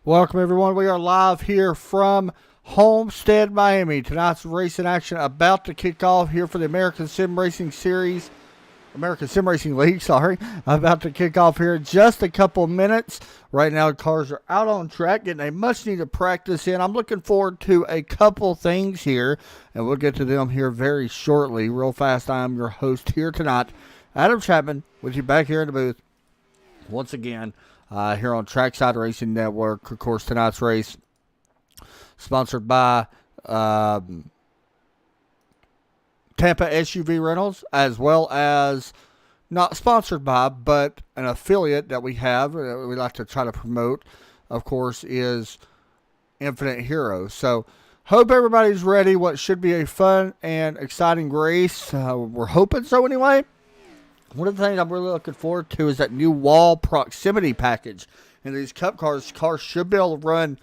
Welcome, everyone. We are live here from Homestead, Miami. Tonight's racing action about to kick off here for the American Sim Racing Series. American Sim Racing League, about to kick off here in just a couple minutes. Right now, cars are out on track, getting a much-needed practice in. I'm looking forward to a couple things here, and we'll get to them here very shortly. Real fast, I am your host here tonight, Adam Chapman, with you back here in the booth once again. Here on Trackside Racing Network. Of course, tonight's race sponsored by Tampa SUV Rentals, as well as not sponsored by, but an affiliate that we have, we like to try to promote, of course, is Infinite Heroes. So, hope everybody's ready. What should be a fun and exciting race. We're hoping so anyway. One of the things I'm really looking forward to is that new wall proximity package. And these cup cars should be able to run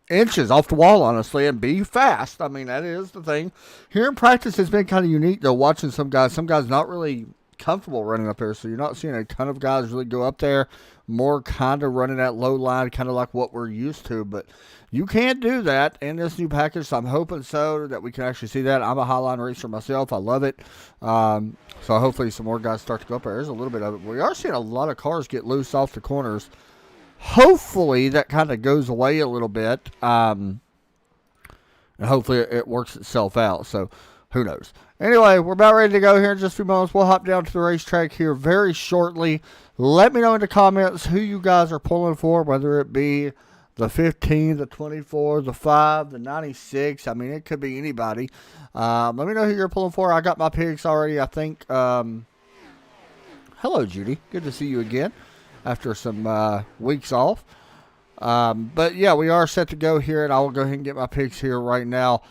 inches off the wall, honestly, and be fast. I mean, that is the thing. Here in practice, it's been kind of unique, though, watching some guys not really comfortable running up there. So you're not seeing a ton of guys really go up there, more kind of running that low line, kind of like what we're used to. But you can't do that in this new package, so I'm hoping so that we can actually see that. I'm a highline racer myself. I love it. So hopefully some more guys start to go up there. There's a little bit of it. We are seeing a lot of cars get loose off the corners. Hopefully that kind of goes away a little bit. And hopefully it works itself out. So who knows? Anyway, we're about ready to go here in just a few moments. We'll hop down to the racetrack here very shortly. Let me know in the comments who you guys are pulling for, whether it be the 15, the 24, the 5, the 96. I mean, it could be anybody. Let me know who you're pulling for. I got my picks already, I think. Hello, Judy. Good to see you again after some weeks off. But, yeah, we are set to go here, and I will go ahead and get my picks here right now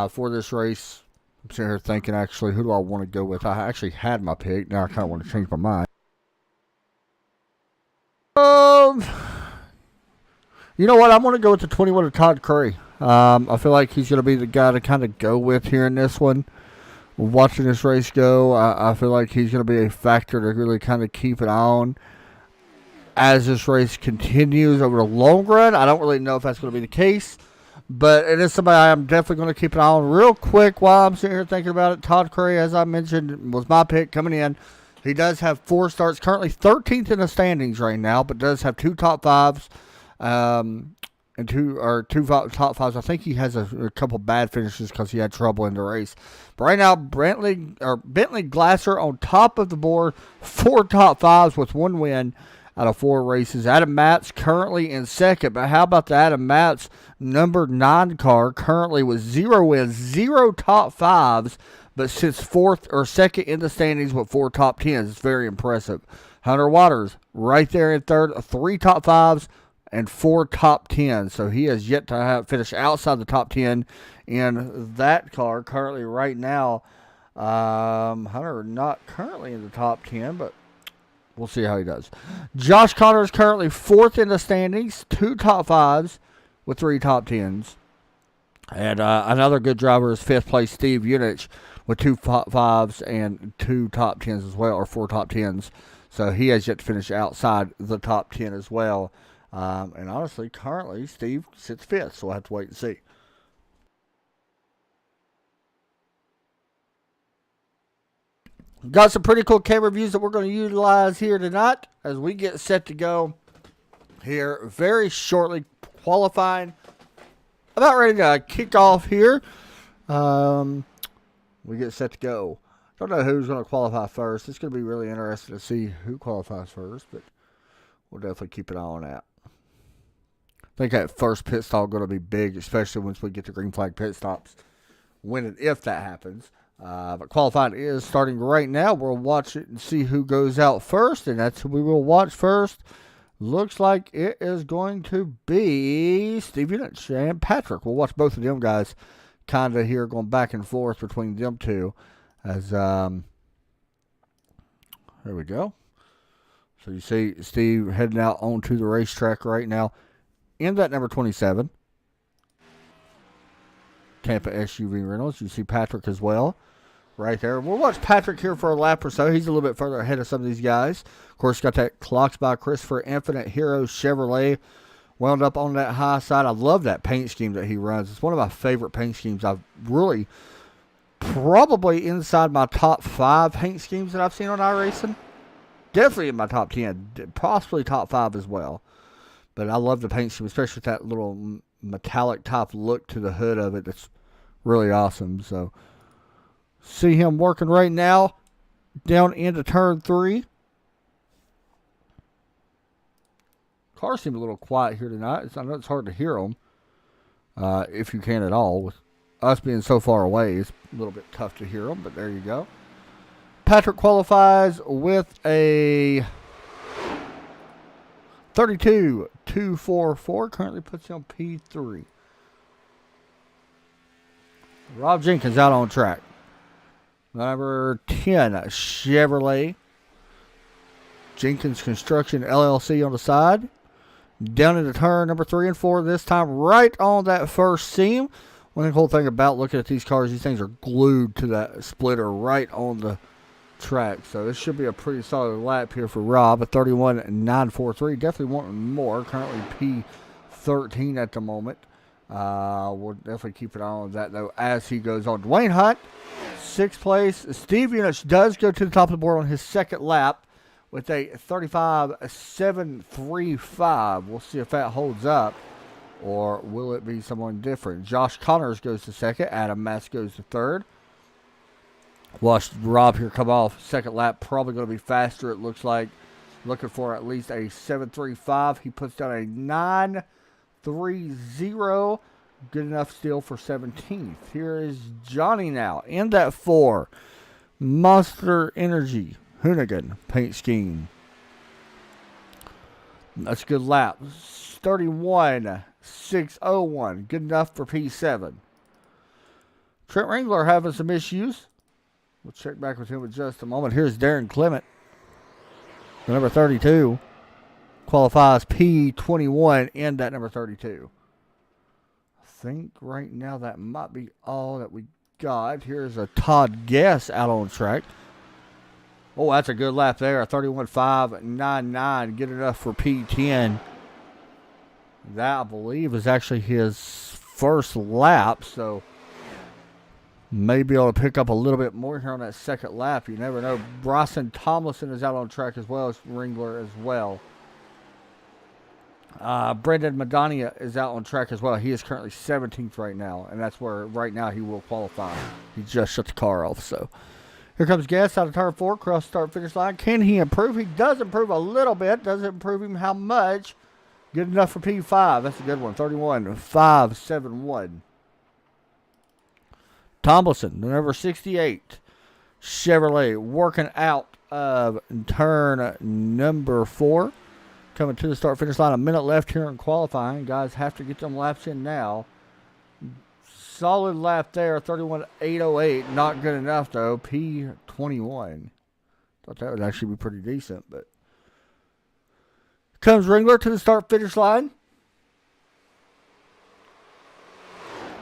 for this race. I'm sitting here thinking, actually, who do I want to go with? I actually had my pick. Now I kind of want to change my mind. You know what? I'm going to go with the 21 of Todd Curry. I feel like he's going to be the guy to kind of go with here in this one. Watching this race go, I feel like he's going to be a factor to really kind of keep it on as this race continues over the long run. I don't really know if that's going to be the case, but it is somebody I'm definitely going to keep an eye on. Real quick, while I'm sitting here thinking about it, Todd Curry, as I mentioned, was my pick coming in. He does have 4 starts, currently 13th in the standings right now, but does have 2 top 5s. And two top 5s. I think he has a couple bad finishes because he had trouble in the race. But right now, Bentley Glasser on top of the board, 4 top 5s with 1 win out of 4 races. Adam Matz currently in second, but how about the Adam Matz number 9 car currently with 0 wins, 0 top 5s, but sits 4th or 2nd in the standings with 4 top 10s. It's very impressive. Hunter Waters right there in 3rd, 3 top 5s. And 4 top 10s. So he has yet to have finished outside the top 10 in that car. Currently, right now, Hunter not currently in the top 10, but we'll see how he does. Josh Connor is currently 4th in the standings, 2 top 5s with 3 top 10s. And another good driver is 5th place Steve Unich with 2 top 5s and 2 top 10s as well, or 4 top 10s. So he has yet to finish outside the top 10 as well. And honestly, currently, Steve sits 5th, so we'll have to wait and see. Got some pretty cool camera views that we're going to utilize here tonight as we get set to go here very shortly. Qualifying, about ready to kick off here. We get set to go. Don't know who's going to qualify first. It's going to be really interesting to see who qualifies first, but we'll definitely keep an eye on that. I think that first pit stop going to be big, especially once we get the green flag pit stops, when and if that happens. But qualifying is starting right now. We'll watch it and see who goes out first, and that's who we will watch first. Looks like it is going to be Steve Unich and Patrick. We'll watch both of them guys kind of here going back and forth between them two. As there we go. So you see Steve heading out onto the racetrack right now in that number 27. Tampa SUV Reynolds. You see Patrick as well right there. We'll watch Patrick here for a lap or so. He's a little bit further ahead of some of these guys. Of course, got that clocked by Christopher Infinite Heroes Chevrolet wound up on that high side. I love that paint scheme that he runs. It's one of my favorite paint schemes. I've really probably inside my top 5 paint schemes that I've seen on iRacing. Definitely in my top 10, possibly top 5 as well. But I love the paint scheme, especially with that little metallic type look to the hood of it. That's really awesome. So, see him working right now down into turn 3. Cars seem a little quiet here tonight. I know it's hard to hear them, if you can at all. With us being so far away, it's a little bit tough to hear them, but there you go. Patrick qualifies with a 32.244. Currently puts him P3. Rob Jenkins out on track. Number 10, Chevrolet. Jenkins Construction LLC on the side. Down into turn number 3 and 4 this time, right on that first seam. One cool thing about looking at these cars, these things are glued to that splitter right on the track. So this should be a pretty solid lap here for Rob. A 31.943. Definitely wanting more. Currently P13 at the moment. We'll definitely keep an eye on that, though, as he goes on. Dwayne Hunt, 6th place. Steve Unich does go to the top of the board on his second lap with a 35.735. We'll see if that holds up, or will it be someone different? Josh Connors goes to second. Adam Mass goes to third. Watch Rob here come off second lap. Probably going to be faster, it looks like. Looking for at least a 7.35. He puts down a 9.30. Good enough still for 17th. Here is Johnny now in that 4. Monster Energy Hoonigan paint scheme. That's a good lap. 31.601. Good enough for P7. Trent Ringler having some issues. We'll check back with him in just a moment. Here's Darren Clement. The number 32 qualifies P21 in that number 32. I think right now that might be all that we got. Here's a Todd Guess out on track. Oh, that's a good lap there. A 31.599. Good enough for P10. That, I believe, is actually his first lap. So, may be able to pick up a little bit more here on that second lap. You never know. Bryson Tomlinson is out on track as well as Ringler as well. Brendan Madania is out on track as well. He is currently 17th right now. And that's where right now he will qualify. He just shut the car off. So, here comes Guess out of turn 4, cross start finish line. Can he improve? He does improve a little bit. Doesn't improve him how much. Good enough for P5. That's a good one. 31.571. Tomlinson, the number 68. Chevrolet working out of turn number 4. Coming to the start finish line. A minute left here in qualifying. Guys have to get them laps in now. Solid lap there, 31.808. Not good enough, though. P21. Thought that would actually be pretty decent, but. Comes Ringler to the start-finish line.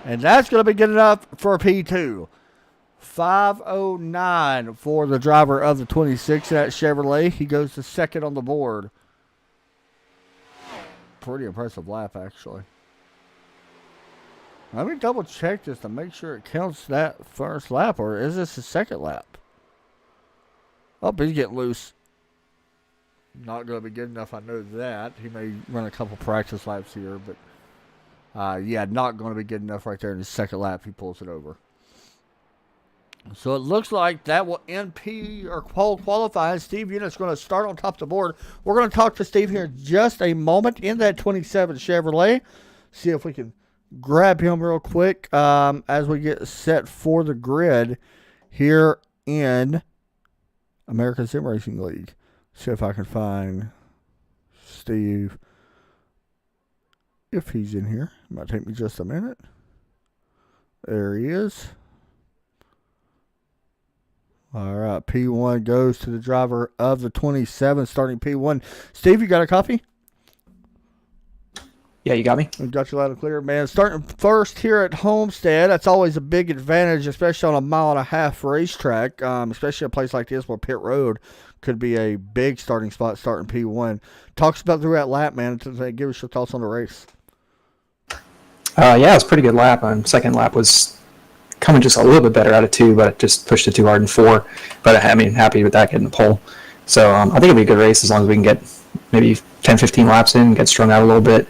And that's going to be good enough for a P2. 5.09 for the driver of the 26 at Chevrolet. He goes to second on the board. Pretty impressive lap, actually. Let me double check this to make sure it counts that first lap, or is this his second lap? Oh, he's getting loose. Not going to be good enough, I know that. He may run a couple practice laps here, but yeah, not going to be good enough right there in his second lap. He pulls it over. So it looks like that will end P or pole qualifying. Steve Unit's going to start on top of the board. We're going to talk to Steve here in just a moment in that 27 Chevrolet. See if we can grab him real quick as we get set for the grid here in American Sim Racing League. See if I can find Steve, if he's in here. It might take me just a minute. There he is. All right, P1 goes to the driver of the 27, starting P1. Steve, you got a copy? Yeah, you got me? We got you loud and clear, man. Starting first here at Homestead. That's always a big advantage, especially on a 1.5 mile racetrack, especially a place like this where pit road could be a big starting spot starting P1. Talk about through that lap, man. Give us your thoughts on the race. Yeah, it was a pretty good lap. Second lap was coming just a little bit better out of 2, but it just pushed it too hard in 4. But I mean, happy with that getting the pole. So I think it'll be a good race as long as we can get maybe 10, 15 laps in, get strung out a little bit.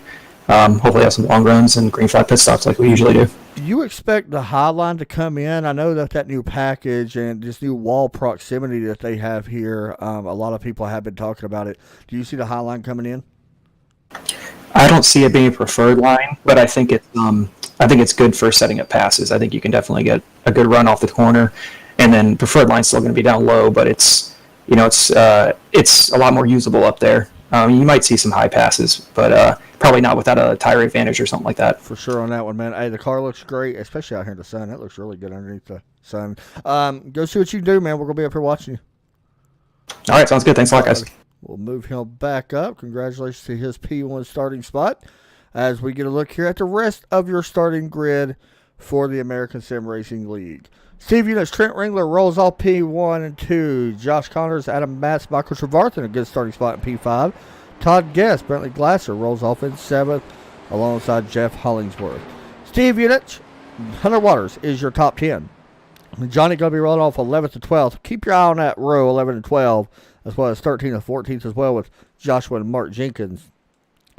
Hopefully have some long runs and green flag pit stops like we usually do. Do you expect the Highline to come in? I know that new package and this new wall proximity that they have here, a lot of people have been talking about it. Do you see the Highline coming in? I don't see it being a preferred line, but I think it's good for setting up passes. I think you can definitely get a good run off the corner, and then preferred line's still going to be down low, but it's a lot more usable up there. You might see some high passes, but probably not without a tire advantage or something like that. For sure on that one, man. Hey, the car looks great, especially out here in the sun. It looks really good underneath the sun. Go see what you can do, man. We're going to be up here watching you. All right, sounds good. Thanks a lot, guys. We'll move him back up. Congratulations to his P1 starting spot as we get a look here at the rest of your starting grid for the American Sim Racing League. Steve Eunice, Trent Ringler rolls off P1 and 2. Josh Connors, Adam Matz, Michael Trevarthen, a good starting spot in P5. Todd Guest, Bentley Glasser rolls off in 7th alongside Jeff Hollingsworth. Steve Eunice, Hunter Waters is your top 10. Johnny going to be rolling off 11th to 12th. Keep your eye on that row, 11 and 12, as well as 13th and 14th as well with Joshua and Mark Jenkins.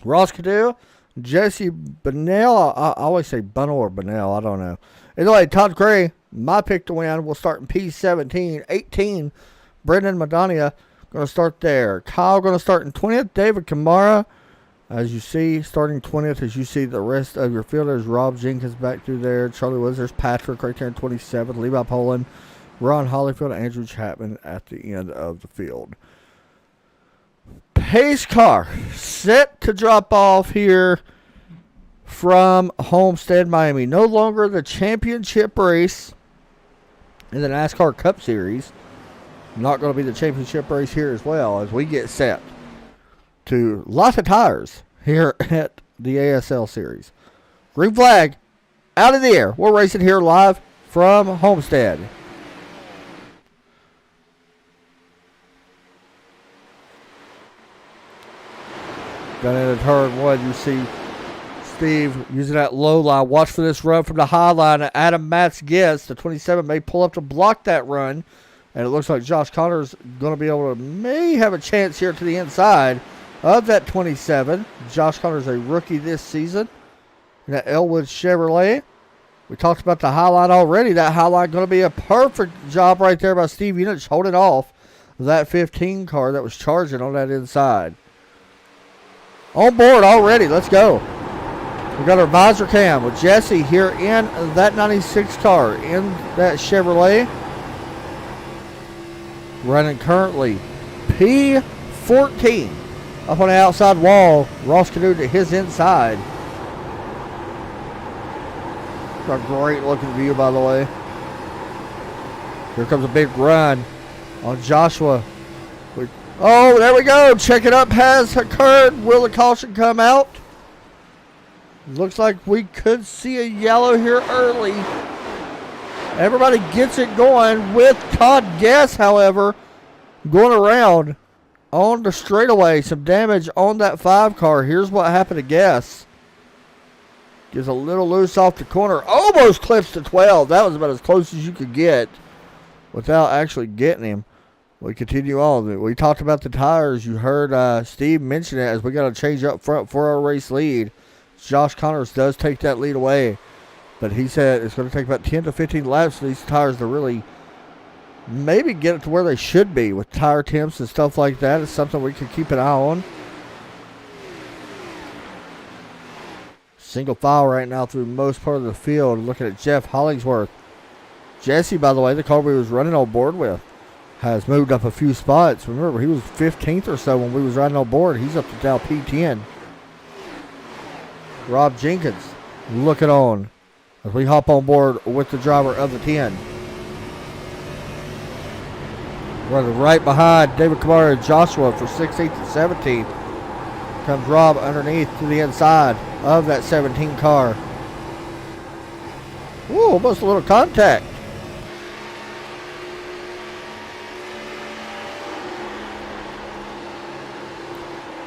Ross Cadell, Jesse Bunnell, I always say Bunnell or Bunnell, I don't know. Anyway, Todd Gray, my pick to win, will start in P17. 18, Brendan Madania, going to start there. Kyle going to start in 20th. David Kamara, as you see, starting 20th. As you see the rest of your fielders, Rob Jenkins back through there. Charlie Woods, there's Patrick right there in 27th. Levi Poland, Ron Hollyfield, Andrew Chapman at the end of the field. Pace car set to drop off here from Homestead, Miami. No longer the championship race in the NASCAR Cup Series. Not going to be the championship race here as well as we get set to lots of tires here at the ASL Series. Green flag out of the air. We're racing here live from Homestead. Got into turn 1. You see Steve using that low line. Watch for this run from the high line. Adam Matz gets the 27 may pull up to block that run. And it looks like Josh Connor's going to be able to may have a chance here to the inside of that 27. Josh Connor's a rookie this season in that Elwood Chevrolet. We talked about the highlight already. That highlight going to be a perfect job right there by Steve Eunice holding off that 15 car that was charging on that inside. On board already. Let's go. We got our visor cam with Jesse here in that 96 car in that Chevrolet. Running currently P14 up on the outside wall. Ross Canoe to his inside. A great looking view, by the way. Here comes a big run on Joshua. Oh, there we go. Check it up has occurred. Will the caution come out? Looks like we could see a yellow here early. Everybody gets it going with Todd Guess, however, going around on the straightaway. Some damage on that 5 car. Here's what happened to Guess. Gets a little loose off the corner. Almost clips to 12. That was about as close as you could get without actually getting him. We continue on. We talked about the tires. You heard Steve mention it as we got to change up front for our race lead. Josh Connors does take that lead away. But he said it's going to take about 10 to 15 laps for these tires to really maybe get it to where they should be with tire temps and stuff like that. It's something we can keep an eye on. Single file right now through most part of the field. Looking at Jeff Hollingsworth. Jesse, by the way, the car we was running on board with, has moved up a few spots. Remember, he was 15th or so when we was riding on board. He's up to now P10. Rob Jenkins looking on as we hop on board with the driver of the 10. Running right behind David Kamara and Joshua for 16th and 17th. Comes Rob underneath to the inside of that 17 car. Ooh, almost a little contact.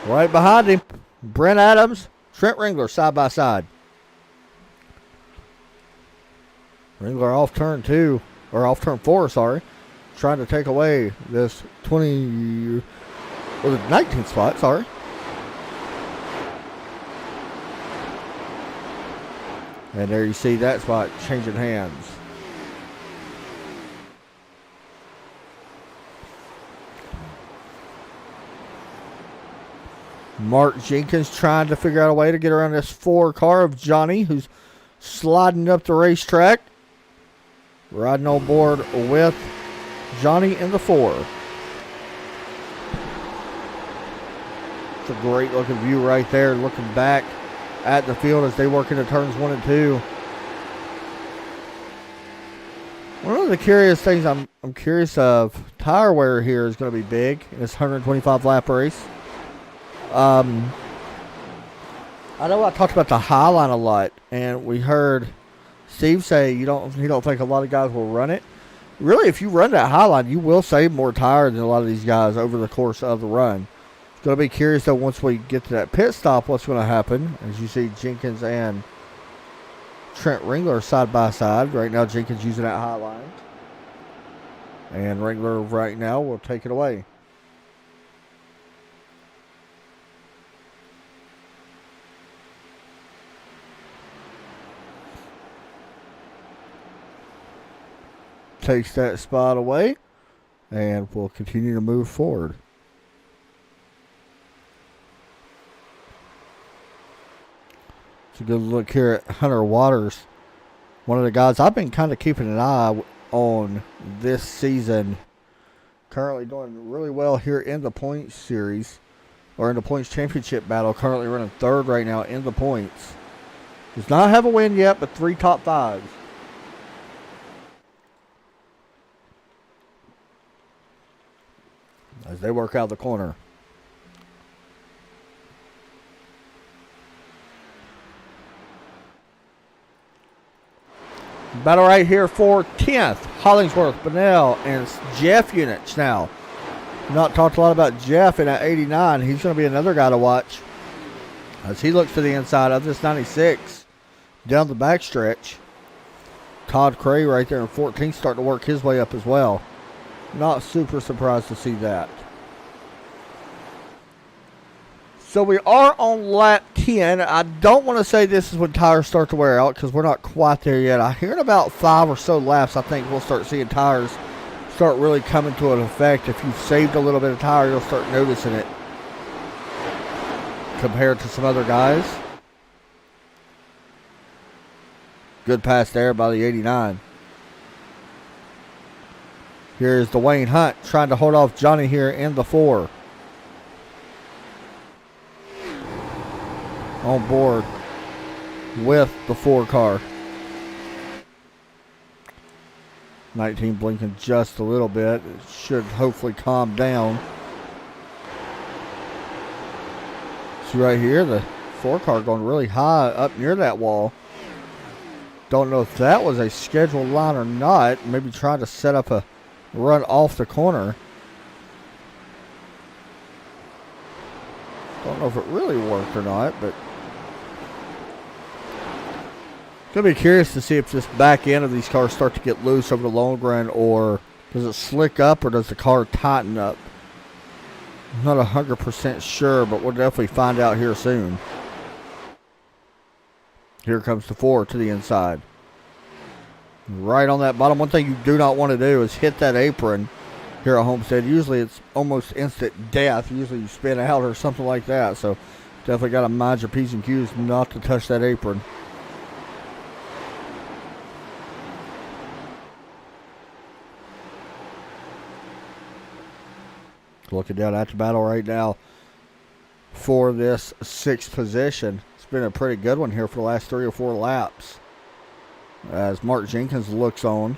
Right behind him, Brent Adams, Trent Ringler side by side. Ringler off turn 2, or off turn 4, sorry. Trying to take away this 19th spot, sorry. And there you see that spot changing hands. Mark Jenkins trying to figure out a way to get around this 4 car of Johnny, who's sliding up the racetrack. Riding on board with Johnny in the 4. It's a great looking view right there, looking back at the field as they work into turns 1 and 2. One of the curious things I'm curious of, tire wear here is going to be big in this 125 lap race. I know I talked about the high line a lot, and we heard Steve say you don't think a lot of guys will run it. Really, if you run that high line, you will save more tire than a lot of these guys over the course of the run. It's going to be curious, though, once we get to that pit stop, what's going to happen. As you see Jenkins and Trent Ringler side by side. Right now, Jenkins using that high line. And Ringler right now will take it away. Takes that spot away, and we'll continue to move forward. It's a good look here at Hunter Waters, one of the guys I've been kind of keeping an eye on this season. Currently doing really well here in the points series, or in the points championship battle. Currently running 3rd right now in the points. Does not have a win yet, but 3 top 5s. As they work out the corner. Battle right here for 10th. Hollingsworth, Bunnell, and Jeff Units now. Not talked a lot about Jeff in that 89. He's going to be another guy to watch as he looks to the inside of this 96 down the backstretch. Todd Cray right there in 14th starting to work his way up as well. Not super surprised to see that. So we are on lap 10. I don't want to say this is when tires start to wear out because we're not quite there yet. I hear in about 5 or so laps, I think we'll start seeing tires start really coming to an effect. If you've saved a little bit of tire, you'll start noticing it compared to some other guys. Good pass there by the 89. Here's Dwayne Hunt trying to hold off Johnny here in the 4. On board with the 4 car. 19 blinking just a little bit. It should hopefully calm down. See right here, the 4 car going really high up near that wall. Don't know if that was a scheduled line or not. Maybe trying to set up a run off the corner. Don't know if it really worked or not, but going to be curious to see if this back end of these cars start to get loose over the long run, or does it slick up, or does the car tighten up? I'm not 100% sure, but we'll definitely find out here soon. Here comes the 4 to the inside. Right on that bottom. One thing you do not want to do is hit that apron here at Homestead. Usually it's almost instant death. Usually you spin out or something like that. So definitely got to mind your P's and Q's not to touch that apron. Looking down at the battle right now for this 6th position. It's been a pretty good one here for the last 3 or 4 laps. As Mark Jenkins looks on.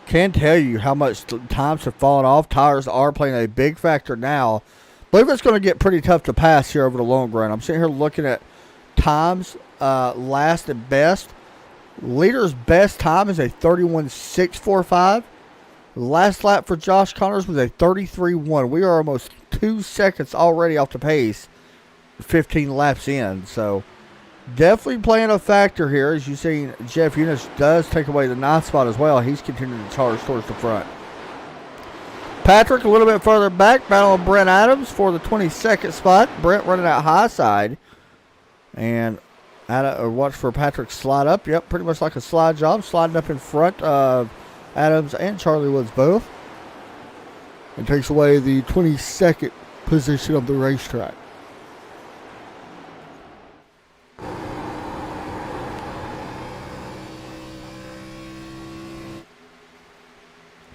Can't tell you how much times have fallen off. Tires are playing a big factor now. I believe it's going to get pretty tough to pass here over the long run. I'm sitting here looking at times, last and best. Leader's best time is a 31.645. Last lap for Josh Connors was a 33-1. We are almost 2 seconds already off the pace, 15 laps in. So definitely playing a factor here. As you see, Jeff Eunice does take away the 9th spot as well. He's continuing to charge towards the front. Patrick a little bit further back, battling Brent Adams for the 22nd spot. Brent running out high side. And watch for Patrick slide up. Yep, pretty much like a slide job. Sliding up in front of Adams and Charlie Woods both. And takes away the 22nd position of the racetrack.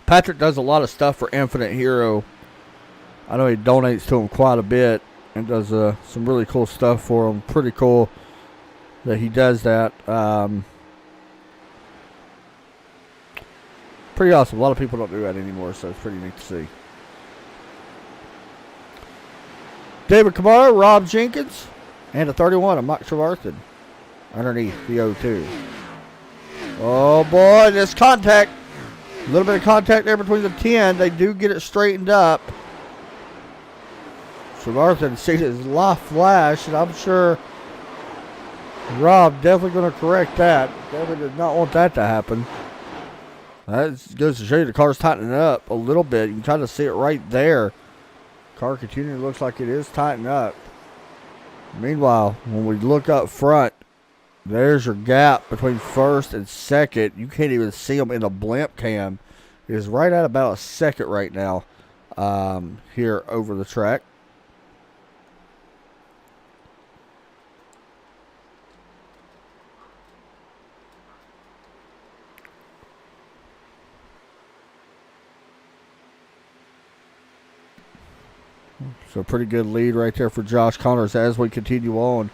Patrick does a lot of stuff for Infinite Hero. I know he donates to him quite a bit and does some really cool stuff for him. Pretty cool that he does that. Pretty awesome. A lot of people don't do that anymore, so it's pretty neat to see. David Kamara, Rob Jenkins, and a 31 of Mike Trevarthen underneath the 02. Oh boy, this contact. A little bit of contact there between the 10. They do get it straightened up. Trevarthen sees his life flash, and I'm sure Rob definitely going to correct that. Definitely did not want that to happen. That goes to show you the car's tightening up a little bit. You can kind of see it right there. Car continuing looks like it is tightening up. Meanwhile, when we look up front, there's your gap between first and second. You can't even see them in the blimp cam. It is right at about a second right now here over the track. So pretty good lead right there for Josh Connors as we continue on.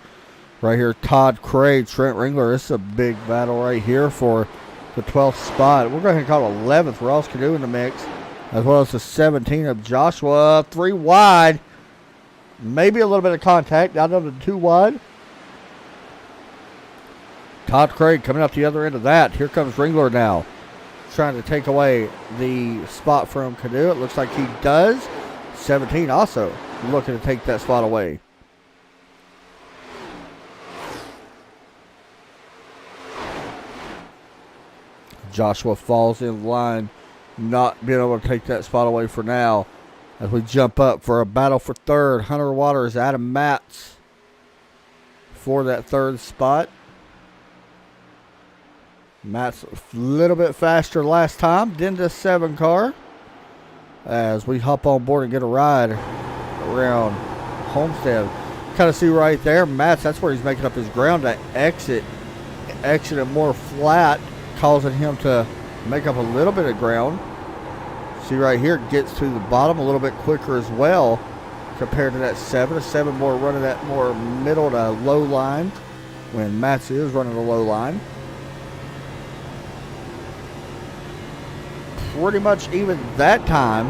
Right here, Todd Craig, Trent Ringler. This is a big battle right here for the 12th spot. We're going to call 11th. Ross Canoe in the mix, as well as the 17 of Joshua. 3 wide. Maybe a little bit of contact. Down to 2 wide. Todd Craig coming up the other end of that. Here comes Ringler now, trying to take away the spot from Canoe. It looks like he does. 17 also looking to take that spot away. Joshua falls in line, not being able to take that spot away for now. As we jump up for a battle for third, Hunter Waters, Adam Matz for that third spot. Matz a little bit faster last time than the 7 car. As we hop on board and get a ride around Homestead. Kind of see right there, Matz, that's where he's making up his ground to exit it more flat, causing him to make up a little bit of ground. See right here, gets to the bottom a little bit quicker as well compared to that 7. A 7 more running that more middle to low line when Matz is running the low line. Pretty much even that time.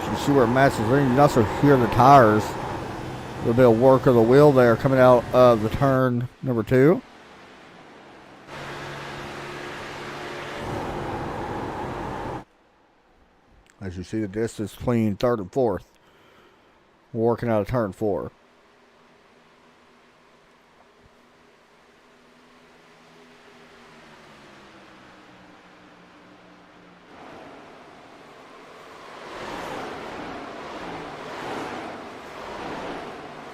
You see where Matz is running. You can also hear the tires. A little bit of work of the wheel there coming out of the turn number 2. As you see the distance between 3rd and 4th. We're working out of turn 4.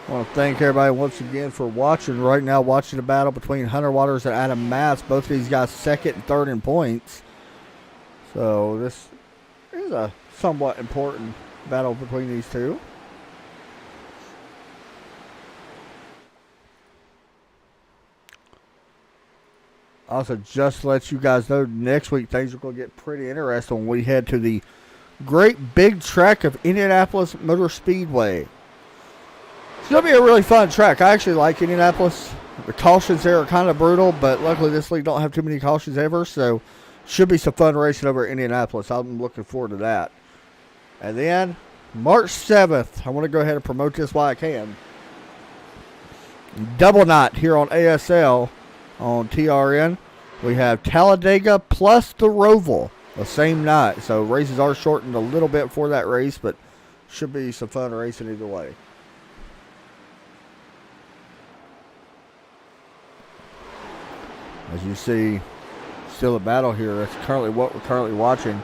I want to thank everybody once again for watching. Right now, watching the battle between Hunter Waters and Adam Matz. Both of these guys 2nd and 3rd in points. So this is a somewhat important battle between these two. Also, just to let you guys know, next week things are going to get pretty interesting when we head to the great big track of Indianapolis Motor Speedway. It's going to be a really fun track. I actually like Indianapolis. The cautions there are kind of brutal, but luckily this league don't have too many cautions ever, so should be some fun racing over at Indianapolis. I'm looking forward to that. And then, March 7th, I want to go ahead and promote this while I can. Double night here on ASL. on TRN. We have Talladega plus the Roval the same night. So races are shortened a little bit for that race, but should be some fun racing either way. As you see, still a battle here. That's currently what we're currently watching.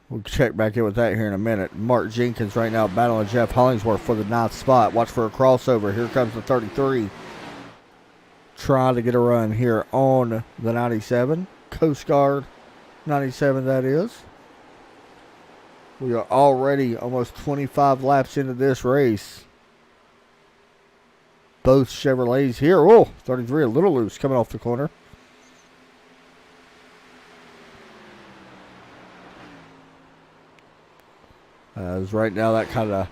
We'll check back in with that here in a minute. Mark Jenkins right now battling Jeff Hollingsworth for the 9th spot. Watch for a crossover. Here comes the 33. Trying to get a run here on the 97. Coast Guard 97, that is. We are already almost 25 laps into this race. Both Chevrolets here. Oh, 33 a little loose coming off the corner. As right now that kind of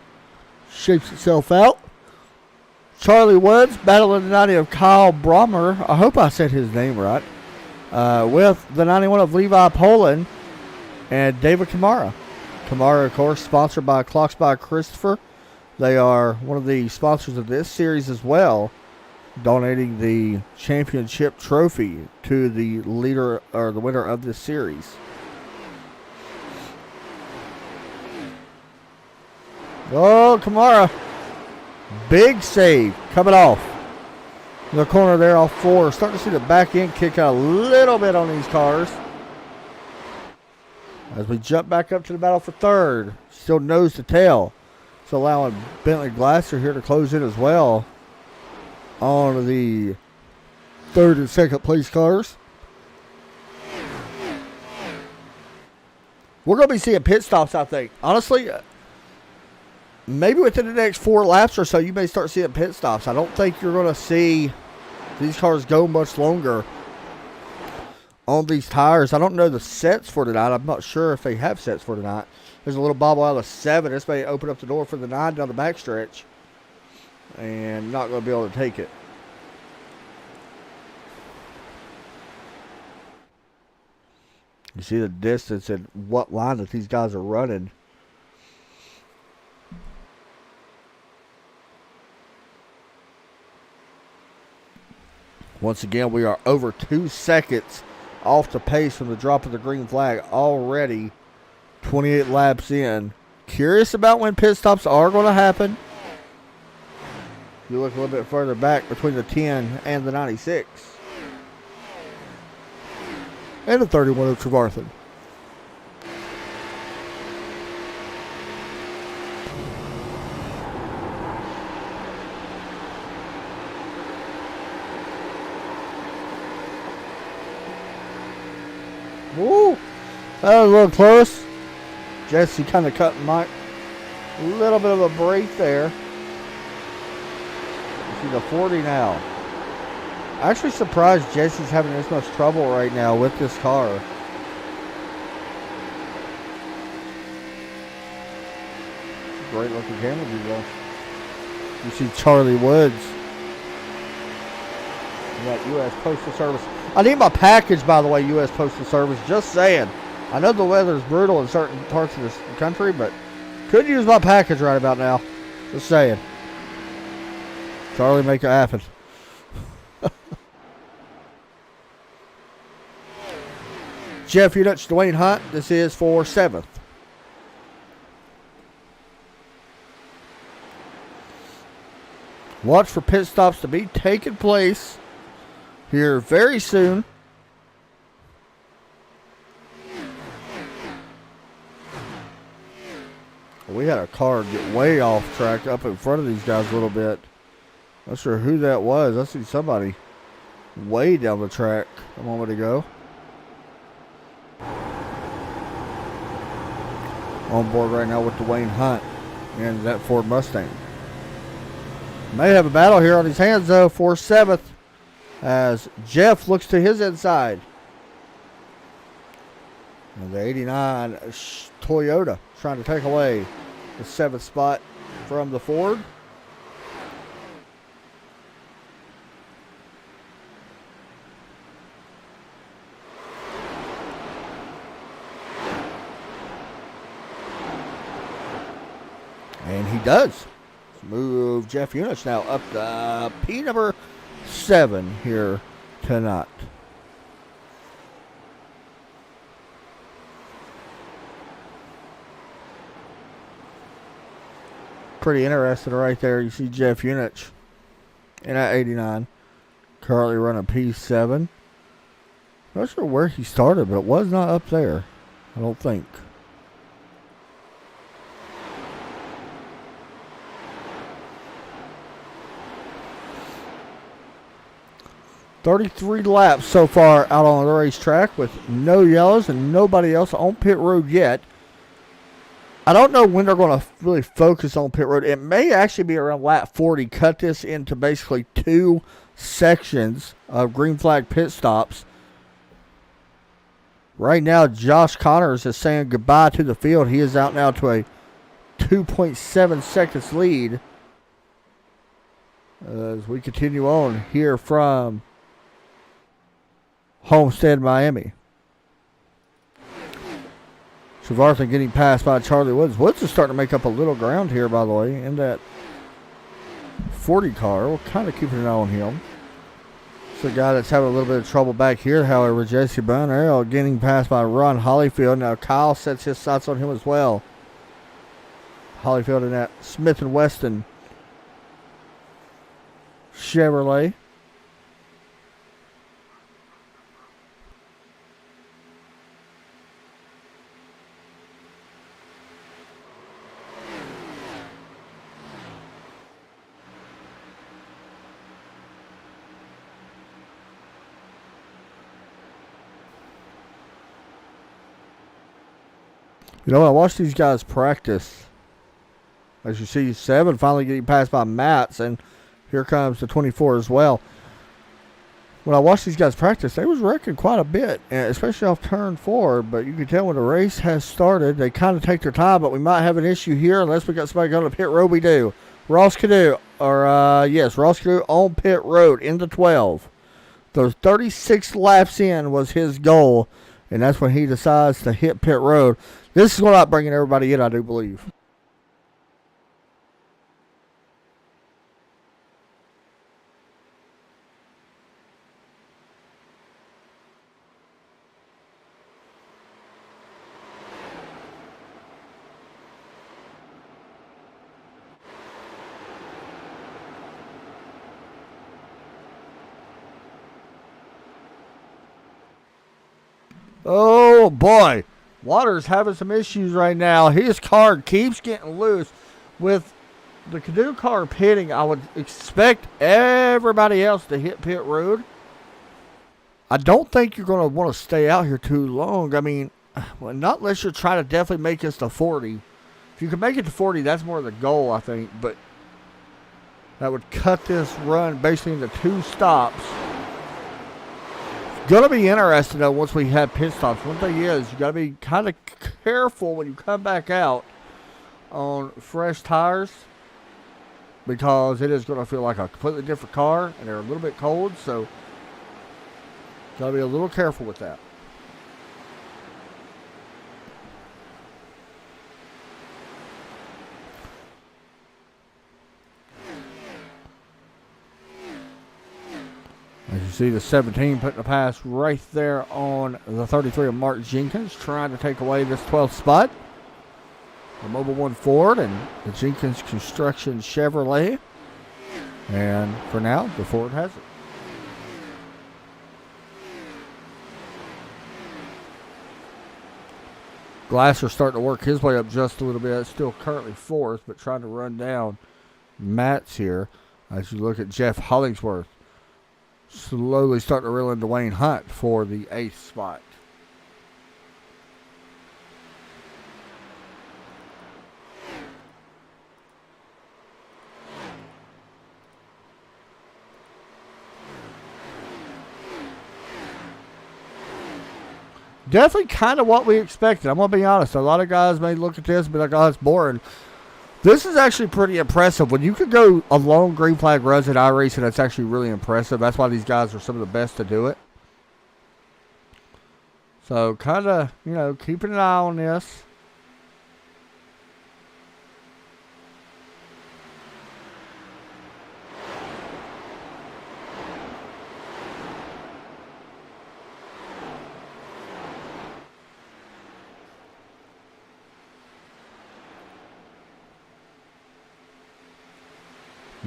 shapes itself out. Charlie Woods battling the 90 of Kyle Brommer. I hope I said his name right. With the 91 of Levi Poland and David Kamara. Kamara, of course, sponsored by Clocks by Christopher. They are one of the sponsors of this series as well, donating the championship trophy to the leader or the winner of this series. Oh, Kamara. Big save coming off the corner there off 4. Starting to see the back end kick out a little bit on these cars. As we jump back up to the battle for 3rd. Still nose to tail. So allowing Bentley Glasser here to close in as well on the 3rd and 2nd place cars. We're going to be seeing pit stops, I think. Honestly, maybe within the next 4 laps or so, you may start seeing pit stops. I don't think you're going to see these cars go much longer on these tires. I don't know the sets for tonight. I'm not sure if they have sets for tonight. There's a little bobble out of 7. This may open up the door for the 9 down the backstretch. And not going to be able to take it. You see the distance and what line that these guys are running. Once again, we are over 2 seconds off the pace from the drop of the green flag already. 28 laps in. Curious about when pit stops are going to happen. You look a little bit further back between the 10 and the 96. And the 31 of Trevarthen. Woo! That was a little close. Jesse kind of cut Mike a little bit of a break there. You see the 40 now. Actually surprised Jesse's having this much trouble right now with this car. Great looking camera view. You see Charlie Woods. That U.S. Postal Service. I need my package, by the way, U.S. Postal Service. Just saying. I know the weather's brutal in certain parts of this country, but could use my package right about now. Just saying. Charlie, make it happen. Jeff Unich, Dwayne Hunt. This is for 7th. Watch for pit stops to be taking place here very soon. We had a car get way off track up in front of these guys a little bit. Not sure who that was. I see somebody way down the track a moment ago. On board right now with Dwayne Hunt and that Ford Mustang. May have a battle here on his hands though for 7th as Jeff looks to his inside. And the 89 Toyota trying to take away the 7th spot from the Ford. And he does. Let's move Jeff Unich now up to P number 7 here cannot. Pretty interesting right there. You see Jeff Unich in at 89. Currently running P7. Not sure where he started, but it was not up there. I don't think. $33 laps so far out on the racetrack with no yellows and nobody else on pit road yet. I don't know when they're going to really focus on pit road. It may actually be around lap 40. Cut this into basically 2 sections of green flag pit stops. Right now, Josh Connors is saying goodbye to the field. He is out now to a 2.7 seconds lead. As we continue on here from Homestead, Miami. Trevarthen getting passed by Charlie Woods. Woods is starting to make up a little ground here, by the way, in that 40 car. We're kind of keeping an eye on him. It's a guy that's having a little bit of trouble back here, however. Jesse Bonarel getting passed by Ron Hollyfield. Now Kyle sets his sights on him as well. Hollyfield in that Smith & Wesson Chevrolet. You know, I watched these guys practice. As you see, 7 finally getting passed by Matz, and here comes the 24 as well. When I watched these guys practice, they was wrecking quite a bit, especially off turn 4. But you can tell when the race has started, they kind of take their time. But we might have an issue here unless we got somebody going to pit road. We do. Ross Cadu on pit road in the 12. Those 36 laps in was his goal, and that's when he decides to hit pit road. This is not bringing everybody in, I do believe. Oh, boy. Waters having some issues right now. His car keeps getting loose. With the Cadu car pitting, I would expect everybody else to hit pit road. I don't think you're going to want to stay out here too long. I mean, well, not unless you're trying to definitely make this to 40. If you can make it to 40, that's more the goal, I think. But that would cut this run basically into 2 stops. Going to be interesting, though, once we have pit stops. One thing is, you got to be kind of careful when you come back out on fresh tires, because it is going to feel like a completely different car, and they're a little bit cold, so got to be a little careful with that. As you see, the 17 putting a pass right there on the 33 of Mark Jenkins, trying to take away this 12th spot. The Mobile One Ford and the Jenkins Construction Chevrolet. And for now, the Ford has it. Glasser starting to work his way up just a little bit. Still currently 4th, but trying to run down Matt's here. As you look at Jeff Hollingsworth, slowly starting to reel in Dwayne Hunt for the 8th spot. Definitely kind of what we expected. I'm going to be honest. A lot of guys may look at this and be like, oh, that's boring. This is actually pretty impressive. When you could go a long green flag runs in iRacing, that's actually really impressive. That's why these guys are some of the best to do it. So kind of, keeping an eye on this.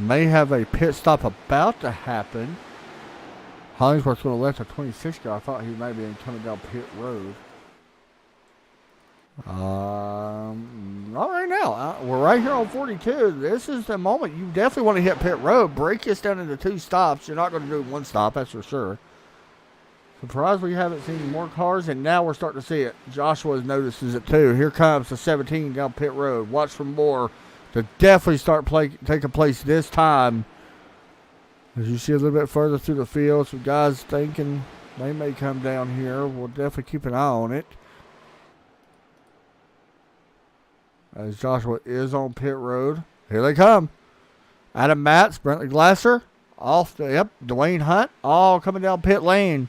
may have a pit stop about to happen. Hollingsworth's going to let the 26 go. I thought he might be coming down pit road. Not right now. We're right here on 42. This is the moment you definitely want to hit pit road. Break this down into 2 stops. You're not going to do 1 stop, that's for sure. Surprised we haven't seen more cars, and now we're starting to see it. Joshua notices it too. Here comes the 17 down pit road. Watch for more to definitely start taking place this time. As you see a little bit further through the field, some guys thinking they may come down here. We'll definitely keep an eye on it. As Joshua is on pit road. Here they come. Adam Matz, Brentley Glasser, Dwayne Hunt, all coming down pit lane.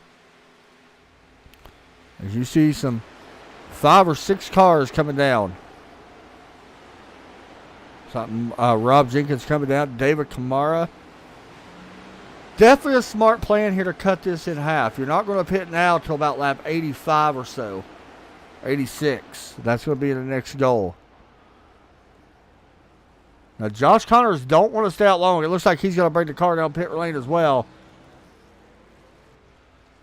As you see some 5 or 6 cars coming down. Rob Jenkins coming down, David Kamara. Definitely a smart plan here to cut this in half. You're not going to pit now till about lap 85 or so. 86. That's going to be the next goal. Now, Josh Connors don't want to stay out long. It looks like he's going to bring the car down pit lane as well.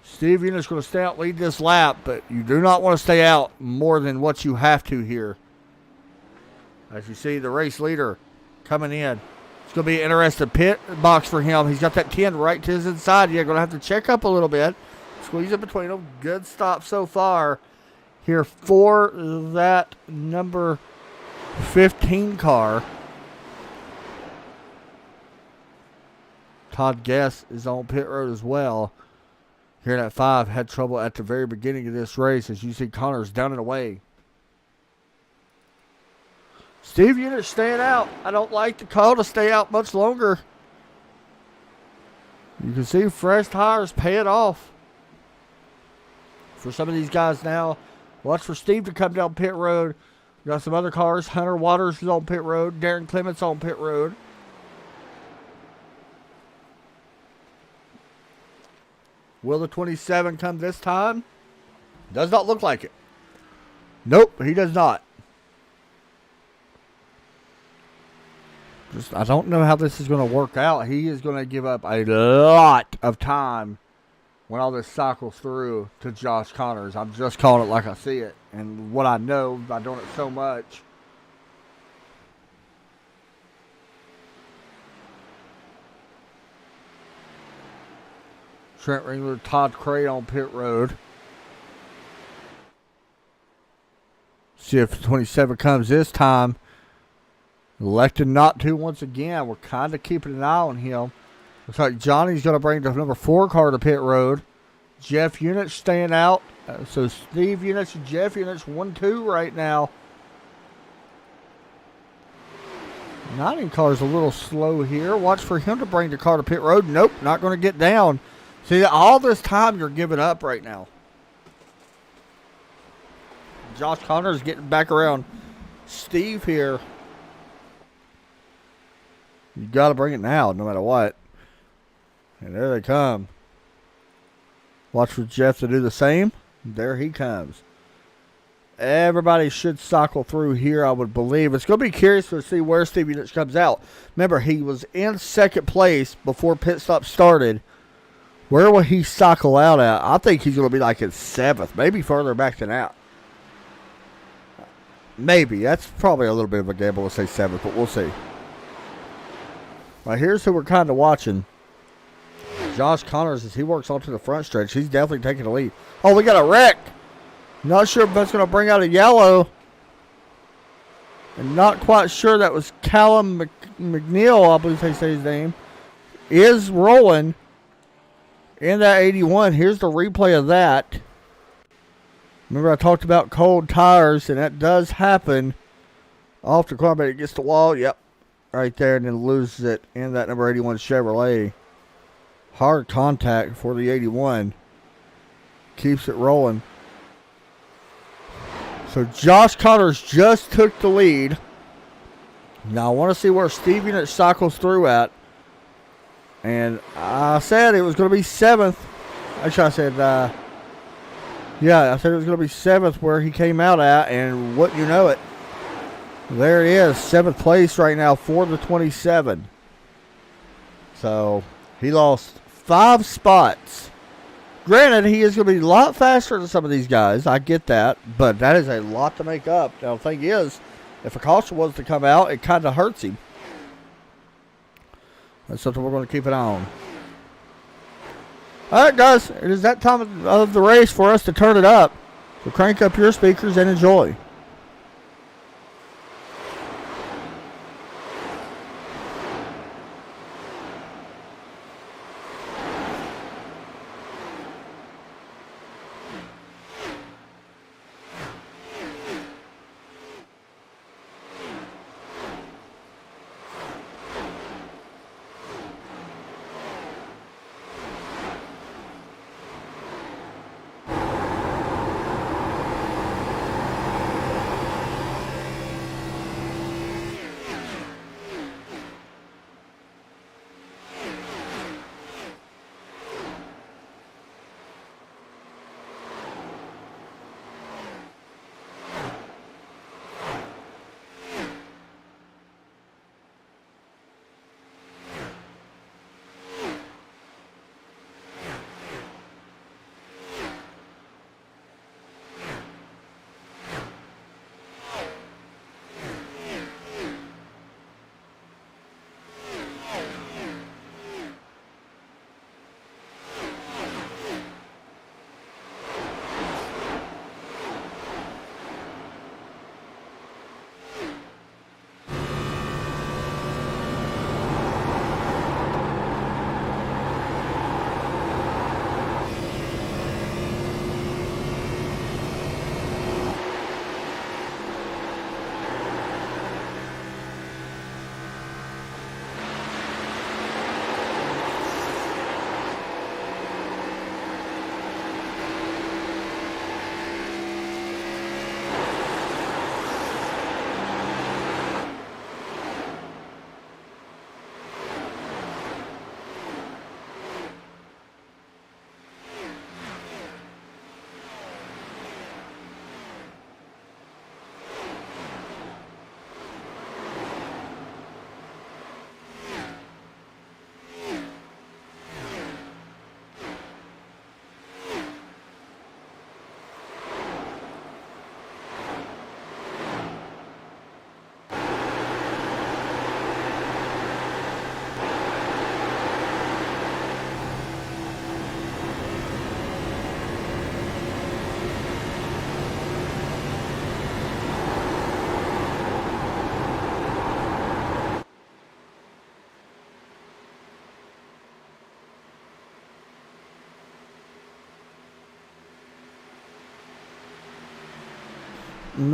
Steve Eunice going to stay out, lead this lap, but you do not want to stay out more than what you have to here. As you see the race leader coming in. It's going to be an interesting pit box for him. He's got that 10 right to his inside. You're going to have to check up a little bit. Squeeze it between them. Good stop so far here for that number 15 car. Todd Guess is on pit road as well. Here at 5, had trouble at the very beginning of this race. As you see Connors down and away. Steve Eunice staying out. I don't like the call to stay out much longer. You can see fresh tires pay it off. For some of these guys now, watch for Steve to come down pit road. We got some other cars. Hunter Waters is on pit road. Darren Clements on pit road. Will the 27 come this time? Does not look like it. Nope, he does not. I don't know how this is going to work out. He is going to give up a lot of time when all this cycles through to Josh Connors. I'm just calling it like I see it. And what I know by doing it so much. Trent Ringler, Todd Cray on pit road. See if 27 comes this time. Elected not to once again. We're kind of keeping an eye on him. Looks like Johnny's going to bring the number 4 car to pit road. Jeff Eunice staying out. So Steve Eunice and Jeff Eunice 1-2 right now. 9 car's a little slow here. Watch for him to bring the car to pit road. Nope, not going to get down. See, all this time you're giving up right now. Josh Connors getting back around Steve here. You got to bring it now, no matter what. And there they come. Watch for Jeff to do the same. There he comes. Everybody should cycle through here, I would believe. It's going to be curious to see where Steve Eunice comes out. Remember, he was in second place before pit stop started. Where will he cycle out at? I think he's going to be like in 7th, maybe further back than that. Maybe. That's probably a little bit of a gamble to say 7th, but we'll see. Right, here's who we're kind of watching. Josh Connors, as he works onto the front stretch, he's definitely taking the lead. Oh, we got a wreck. Not sure if that's going to bring out a yellow. And not quite sure that was Callum McNeil, I believe they say his name, is rolling in that 81. Here's the replay of that. Remember I talked about cold tires, and that does happen. Off the corner, but it gets the wall. Yep. Right there, and then loses it in that number 81 Chevrolet. Hard contact for the 81. Keeps it rolling. So Josh Connors just took the lead. Now I want to see where Steve Eunice cycles through at. And I said it was going to be 7th. Actually, I said, I said it was going to be 7th where he came out at, and wouldn't you know it, there it is, 7th place right now for the 27. So he lost 5 spots. Granted, he is going to be a lot faster than some of these guys. I get that. But that is a lot to make up. Now, the thing is, if a caution was to come out, it kind of hurts him. That's something we're going to keep an eye on. All right, guys. It is that time of the race for us to turn it up. So crank up your speakers and enjoy.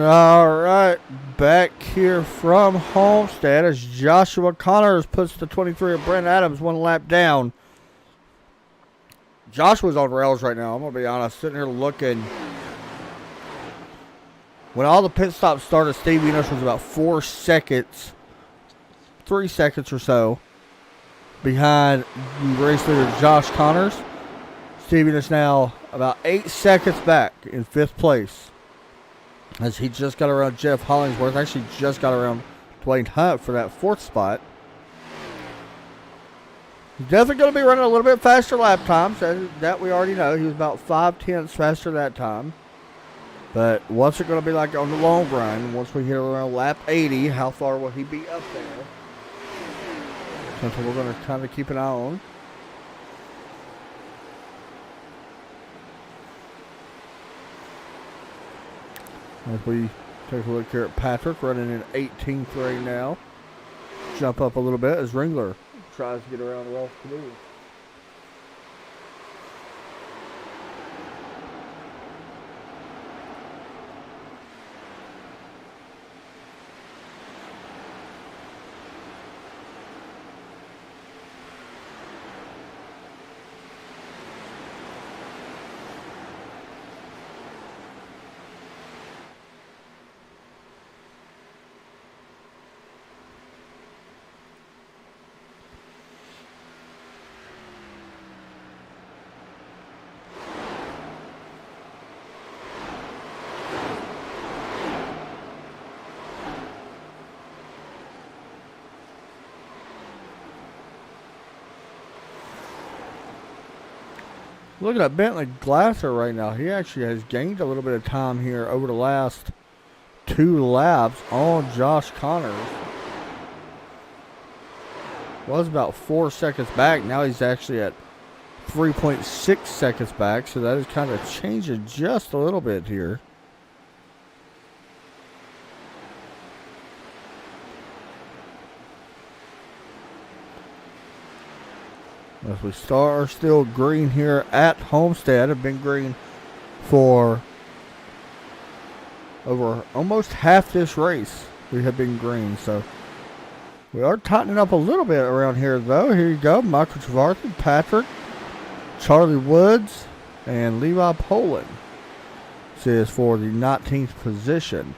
All right, back here from Homestead as Joshua Connors puts the 23 of Brent Adams 1 lap down. Joshua's on rails right now. I'm going to be honest, sitting here looking. When all the pit stops started, Steve Enos was about 4 seconds, 3 seconds or so behind race leader Josh Connors. Steve Enos now about 8 seconds back in 5th place, as he just got around Jeff Hollingsworth. Actually just got around Dwayne Hunt for that 4th spot. He's definitely going to be running a little bit faster lap times. That we already know. He was about 5/10 faster that time. But what's it going to be like on the long run? Once we hit around lap 80, how far will he be up there? Something we're going to kind of keep an eye on. As we take a look here at Patrick, running in 18th right now. Jump up a little bit as Ringler tries to get around Ralph Canoe. Looking at Bentley Glasser right now, he actually has gained a little bit of time here over the last 2 laps on Josh Connors. Was about 4 seconds back. Now he's actually at 3.6 seconds back, so that is kind of changing just a little bit here. As we are still green here at Homestead. Have been green for over almost half this race. We have been green, so we are tightening up a little bit around here, though. Here you go. Michael Travarthy, Patrick, Charlie Woods, and Levi Poland. This is for the 19th position.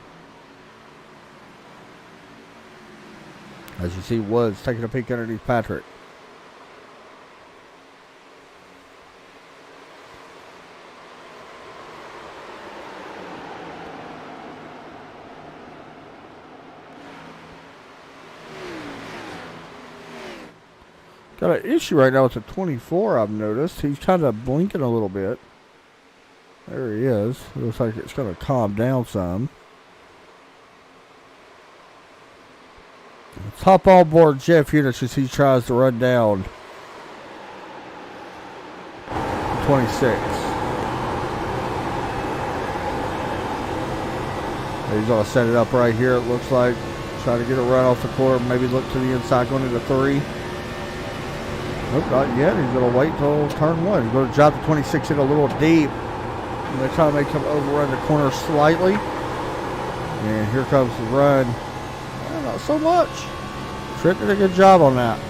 As you see, Woods taking a peek underneath Patrick. Got an issue right now with the 24, I've noticed. He's kind of blinking a little bit. There he is. It looks like it's going to calm down some. Let's hop on board Jeff Units as he tries to run down 26. He's going to set it up right here, it looks like. Try to get a run off the corner. Maybe look to the inside going into 3. Nope, not yet. He's going to wait till turn 1. He's going to drop the 26 in a little deep. And they try to make him overrun the corner slightly. And here comes the run. Well, not so much. Trent did a good job on that.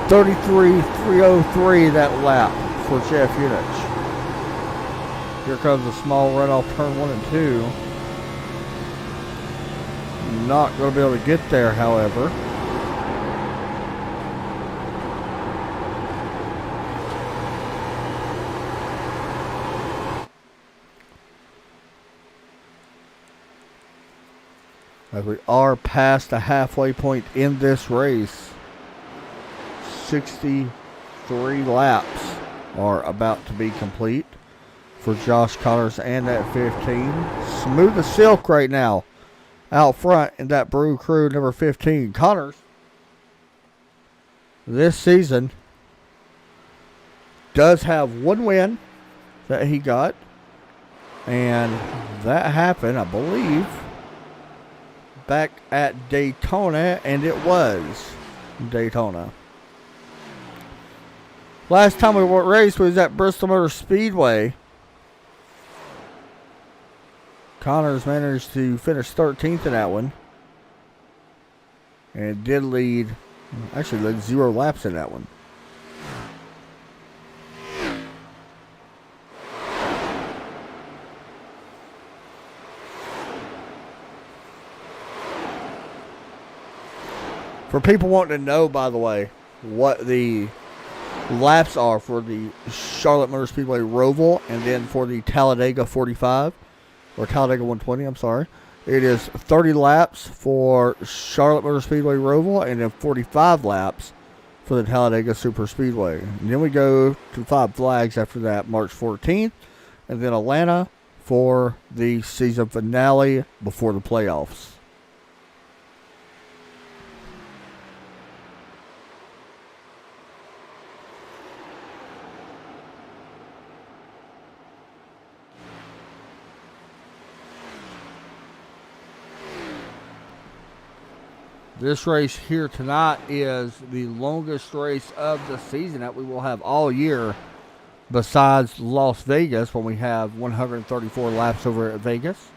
.33.303 that lap for Jeff Unich. Here comes a small run off turn 1 and 2. Not going to be able to get there, however. As we are past the halfway point in this race, 63 laps are about to be complete for Josh Connors and that 15. Smooth as silk right now out front in that Brew Crew number 15. Connors, this season, does have one win that he got, and that happened, I believe, back at Daytona, and it was Daytona. Last time we raced was at Bristol Motor Speedway. Connors managed to finish 13th in that one. And did lead, actually led 0 laps in that one. For people wanting to know, by the way, what the laps are for the Charlotte Motor Speedway Roval and then for the Talladega 45, or Talladega 120, I'm sorry. It is 30 laps for Charlotte Motor Speedway Roval and then 45 laps for the Talladega Super Speedway. And then we go to Five Flags after that, March 14th, and then Atlanta for the season finale before the playoffs. This race here tonight is the longest race of the season that we will have all year, besides Las Vegas when we have 134 laps over at Vegas.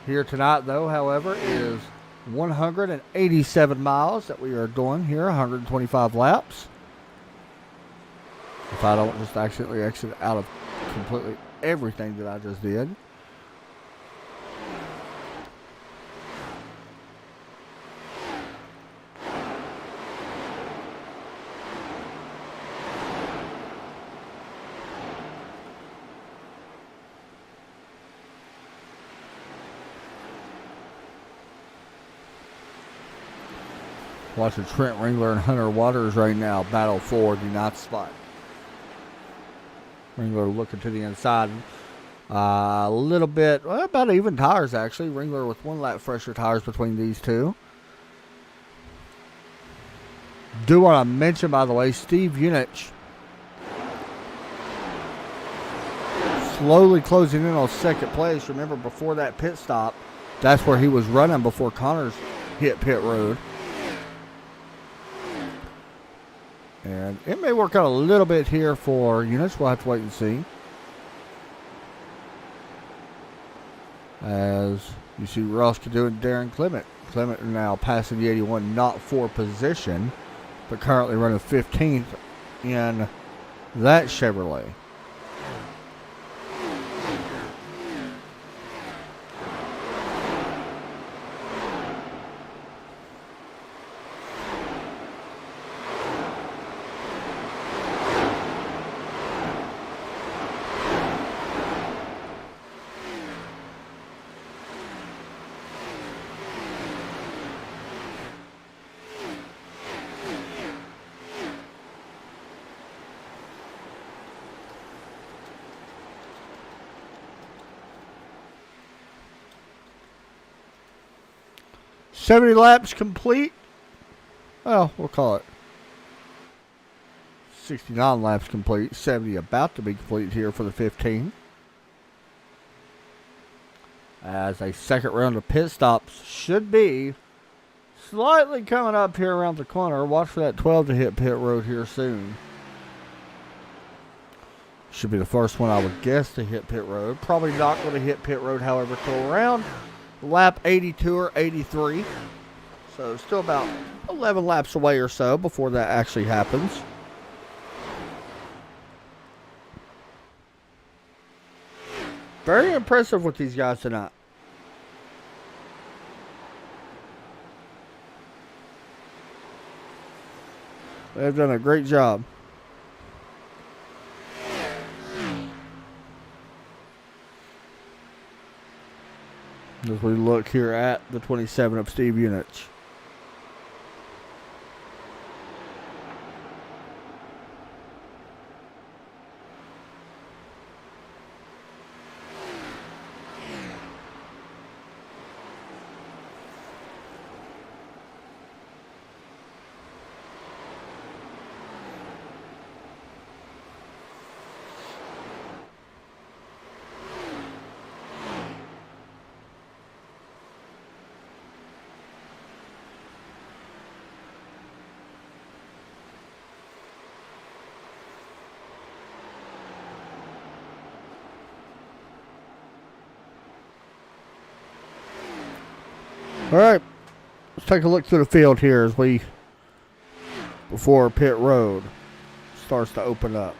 Here tonight, though, however, is 187 miles that we are doing here, 125 laps. If I don't just accidentally exit out of completely everything that I just did. Watching Trent Ringler and Hunter Waters right now battle for the 9th spot. Ringler looking to the inside. A little bit, well, about even tires actually. Ringler with 1 lap fresher tires between these two. Do want to mention, by the way, Steve Unich slowly closing in on 2nd place. Remember, before that pit stop, that's where he was running before Connors hit pit road. And it may work out a little bit here for Unich. We'll have to wait and see. As you see Ross Cadu and Darren Clement. Clement now passing the 81, not for position, but currently running 15th in that Chevrolet. $70 laps complete. Well, we'll call it 69 laps complete. 70 about to be complete here for the 15. As a second round of pit stops should be slightly coming up here around the corner. Watch for that 12 to hit pit road here soon. Should be the first one I would guess to hit pit road. Probably not going to hit pit road, however, till around lap 82 or 83. So still about 11 laps away or so before that actually happens. Very impressive with these guys tonight. They've done a great job. As we look here at the 27 of Steve Unich. All right, let's take a look through the field here as we, before pit road starts to open up.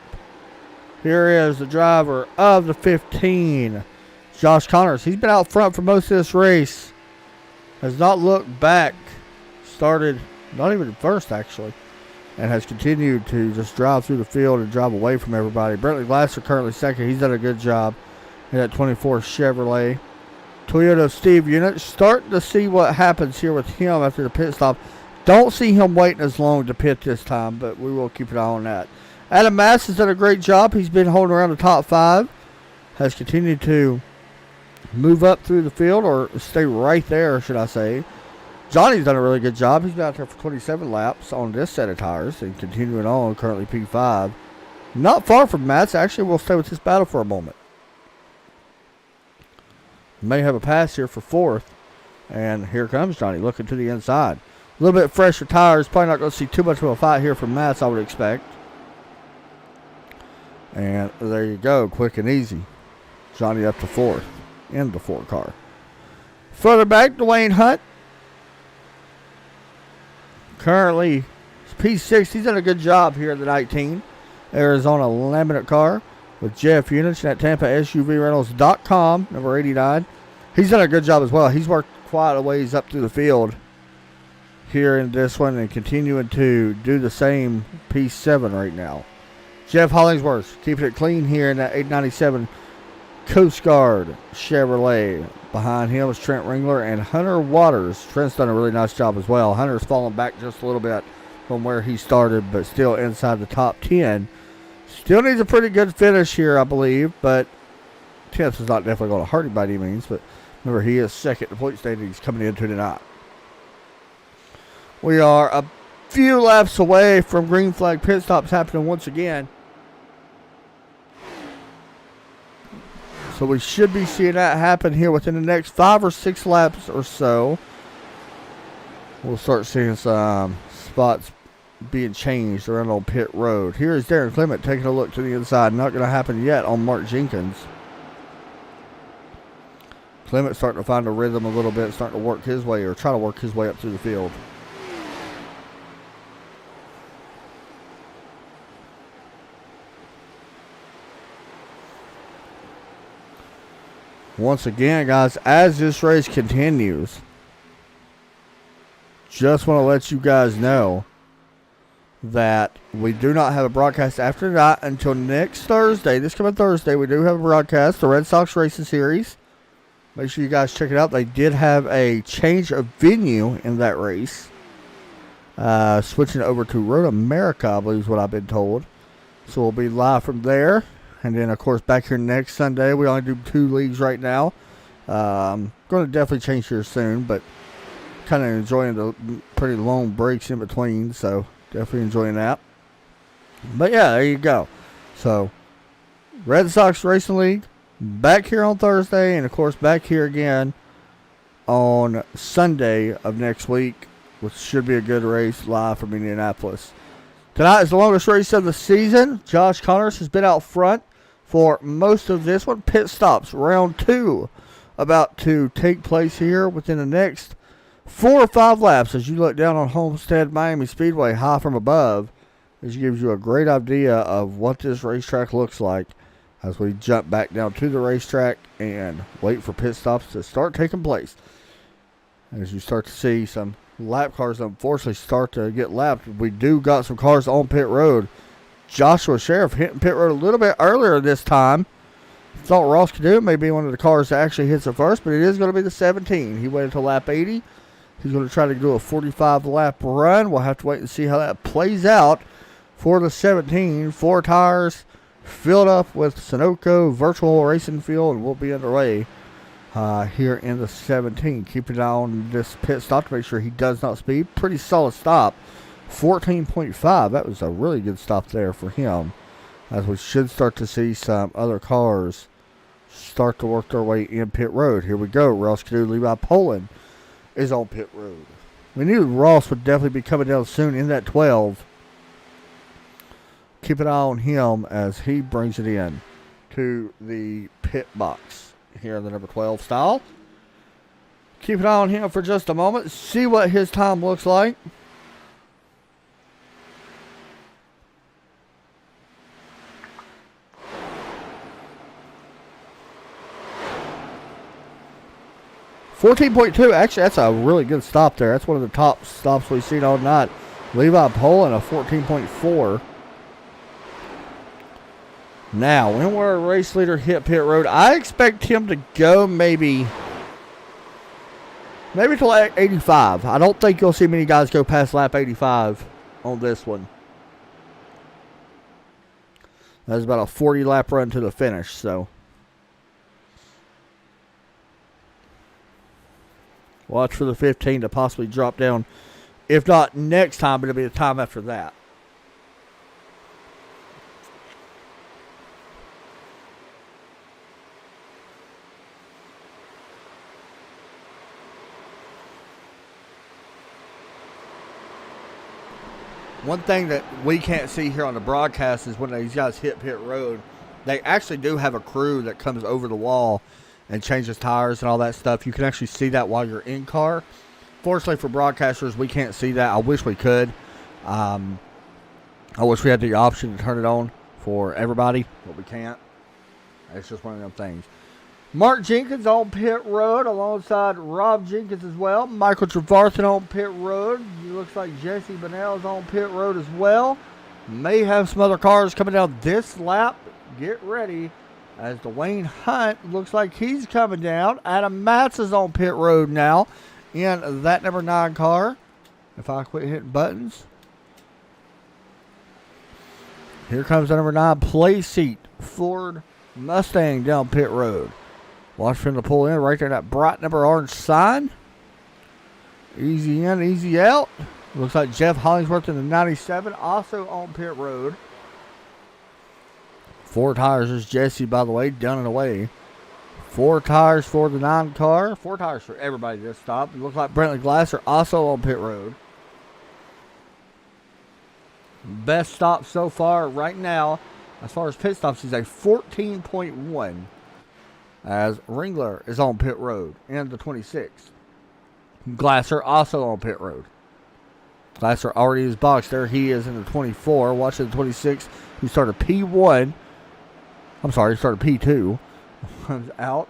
Here is the driver of the 15, Josh Connors. He's been out front for most of this race. Has not looked back. Started not even first, actually. And has continued to just drive through the field and drive away from everybody. Brentley Glasser currently second. He's done a good job in that 24 Chevrolet. Toyota Steve Unich, starting to see what happens here with him after the pit stop. Don't see him waiting as long to pit this time, but we will keep an eye on that. Adam Mass has done a great job. He's been holding around the top 5. Has continued to move up through the field, or stay right there, should I say. Johnny's done a really good job. He's been out there for 27 laps on this set of tires and continuing on, currently P5. Not far from Matt's. Actually, we'll stay with this battle for a moment. May have a pass here for 4th. And here comes Johnny looking to the inside. A little bit fresher tires. Probably not going to see too much of a fight here from Matt's, I would expect. And there you go. Quick and easy. Johnny up to 4th in the 4 car. Further back, Dwayne Hunt. Currently P6. He's done a good job here in the 19. Arizona laminate car with Jeff Unich at TampaSUVRentals.com, number 89. He's done a good job as well. He's worked quite a ways up through the field here in this one and continuing to do the same P7 right now. Jeff Hollingsworth keeping it clean here in that 897 Coast Guard Chevrolet. Behind him is Trent Ringler and Hunter Waters. Trent's done a really nice job as well. Hunter's fallen back just a little bit from where he started, but still inside the top 10. Still needs a pretty good finish here, I believe, but 10th is not definitely going to hurt him by any means. But remember, he is second in the point standings coming into tonight. We are a few laps away from green flag pit stops happening once again. So we should be seeing that happen here within the next 5 or 6 laps or so. We'll start seeing some spots being changed around on pit road. Here is Darren Clement taking a look to the inside. Not going to happen yet on Mark Jenkins. Clement starting to find a rhythm a little bit, starting to work his way or try to work his way up through the field. Once again, guys, as this race continues, just want to let you guys know that we do not have a broadcast after that until next Thursday. This coming Thursday, we do have a broadcast, the Red Sox Racing Series. Make sure you guys check it out. They did have a change of venue in that race. Switching over to Road America, I believe is what I've been told. So we'll be live from there. And then, of course, back here next Sunday. We only do 2 leagues right now. Going to definitely change here soon, but kind of enjoying the pretty long breaks in between. So, definitely enjoying that. But, yeah, there you go. So, Red Sox Racing League, back here on Thursday. And, of course, back here again on Sunday of next week, which should be a good race live from Indianapolis. Tonight is the longest race of the season. Josh Connors has been out front for most of this one. Pit stops, round 2, about to take place here within the next 4 or 5 laps as you look down on Homestead Miami Speedway high from above. This gives you a great idea of what this racetrack looks like as we jump back down to the racetrack and wait for pit stops to start taking place. As you start to see some lap cars unfortunately start to get lapped. We do got some cars on pit road. Joshua Sheriff hitting pit road a little bit earlier this time. Thought Ross could do it. May be one of the cars that actually hits it first, but it is going to be the 17. He waited until lap 80. He's going to try to do a 45 lap run. We'll have to wait and see how that plays out for the 17. 4 tires filled up with Sunoco virtual racing fuel, and we'll be underway here in the 17. Keep an eye on this pit stop to make sure he does not speed. Pretty solid stop. 14.5. That was a really good stop there for him. As we should start to see some other cars start to work their way in pit road. Here we go. Ross Canoe, Levi Poland is on pit road. We knew Ross would definitely be coming down soon in that 12. Keep an eye on him as he brings it in to the pit box here in the number 12 style. Keep an eye on him for just a moment. See what his time looks like. .2. Actually, that's a really good stop there. That's one of the top stops we've seen all night. Levi Poland, a 14.4. Now, when we're a race leader hit pit road, I expect him to go maybe to lap 85. I don't think you'll see many guys go past lap 85 on this one. That's about a 40 lap run to the finish, so watch for the 15 to possibly drop down. If not next time, but it'll be the time after that. One thing that we can't see here on the broadcast is when these guys hit pit road, they actually do have a crew that comes over the wall and changes tires and all that stuff. You can actually see that while you're in car. Fortunately for broadcasters, we can't see that. I wish we could. I wish we had the option to turn it on for everybody, but we can't. It's just one of them things. Mark Jenkins on pit road alongside Rob Jenkins as well. Michael Trevarthen on pit road. It looks like Jesse Bonnell is on pit road as well. May have some other cars coming down this lap. Get ready as Dwayne Hunt looks like he's coming down. Adam Matz is on pit road now in that number 9 car. If I quit hitting buttons. Here comes the number 9 play seat. Ford Mustang down pit road. Watch for him to pull in right there in that bright number orange sign. Easy in, easy out. Looks like Jeff Hollingsworth in the 97 also on pit road. 4 tires. There's Jesse, by the way, down and away. 4 tires for the 9 car. 4 tires for everybody this stop. It looks like Brentley Glasser also on pit road. Best stop so far right now, as far as pit stops, is a 14.1. As Ringler is on pit road in the 26. Glasser also on pit road. Glasser already is boxed there. He is in the 24. Watching the 26. He started P1. I'm sorry, he started P2. Comes out.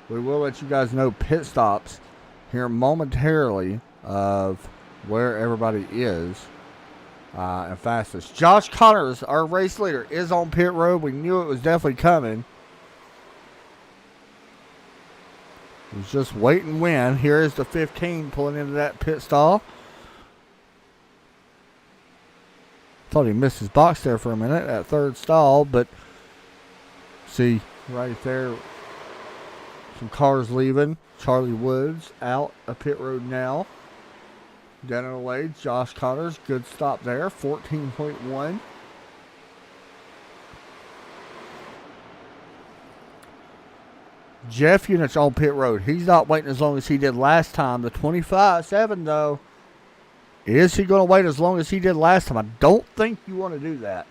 We will let you guys know pit stops here momentarily of where everybody is and fastest. Josh Connors, our race leader, is on pit road. We knew it was definitely coming. He's just wait and win. Here is the 15 pulling into that pit stall. Thought he missed his box there for a minute at third stall, but see right there, some cars leaving. Charlie Woods out of pit road now. Down and away, Josh Connors, good stop there, 14.1. Jeff Unit's on pit road. He's not waiting as long as he did last time. The 25-7, though, is he going to wait as long as he did last time? I don't think you want to do that.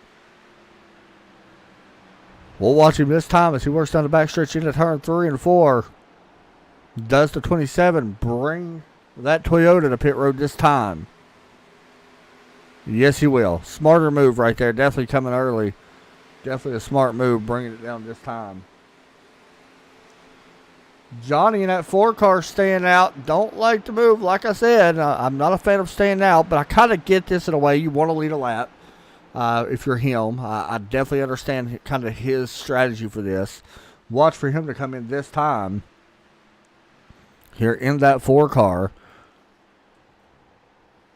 We'll watch him this time as he works down the backstretch into turn 3 and 4. Does the 27 bring that Toyota to pit road this time? Yes, he will. Smarter move right there. Definitely coming early. Definitely a smart move bringing it down this time. Johnny in that 4 car staying out. Don't like the move. Like I said, I'm not a fan of staying out, but I kind of get this in a way. You want to lead a lap if you're him. I definitely understand kind of his strategy for this. Watch for him to come in this time here in that 4 car.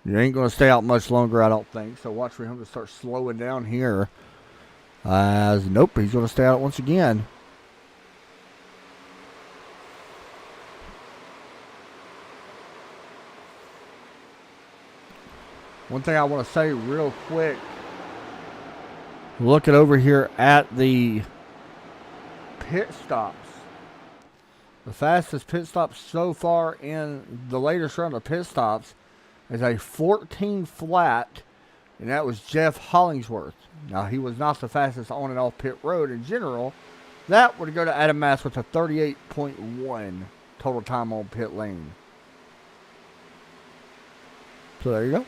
You ain't going to stay out much longer, I don't think. So watch for him to start slowing down here. Nope, he's going to stay out once again. One thing I want to say real quick, looking over here at the pit stops. The fastest pit stop so far in the latest round of pit stops is a 14 flat, and that was Jeff Hollingsworth. Now, he was not the fastest on and off pit road in general. That would go to Adam Mass with a 38.1 total time on pit lane. So there you go.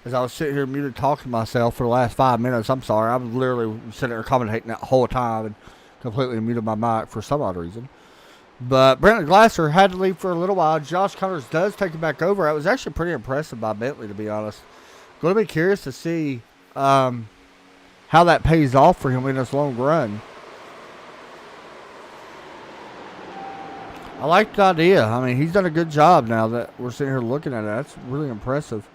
as I was sitting here muted talking to myself for the last 5 minutes. I'm sorry. I was literally sitting there commentating that whole time and completely muted my mic for some odd reason. But Brandon Glasser had to leave for a little while. Josh Connors does take it back over. I was actually pretty impressed by Bentley, to be honest. Going to be curious to see how that pays off for him in this long run. I like the idea. I mean, he's done a good job now that we're sitting here looking at it. That's really impressive.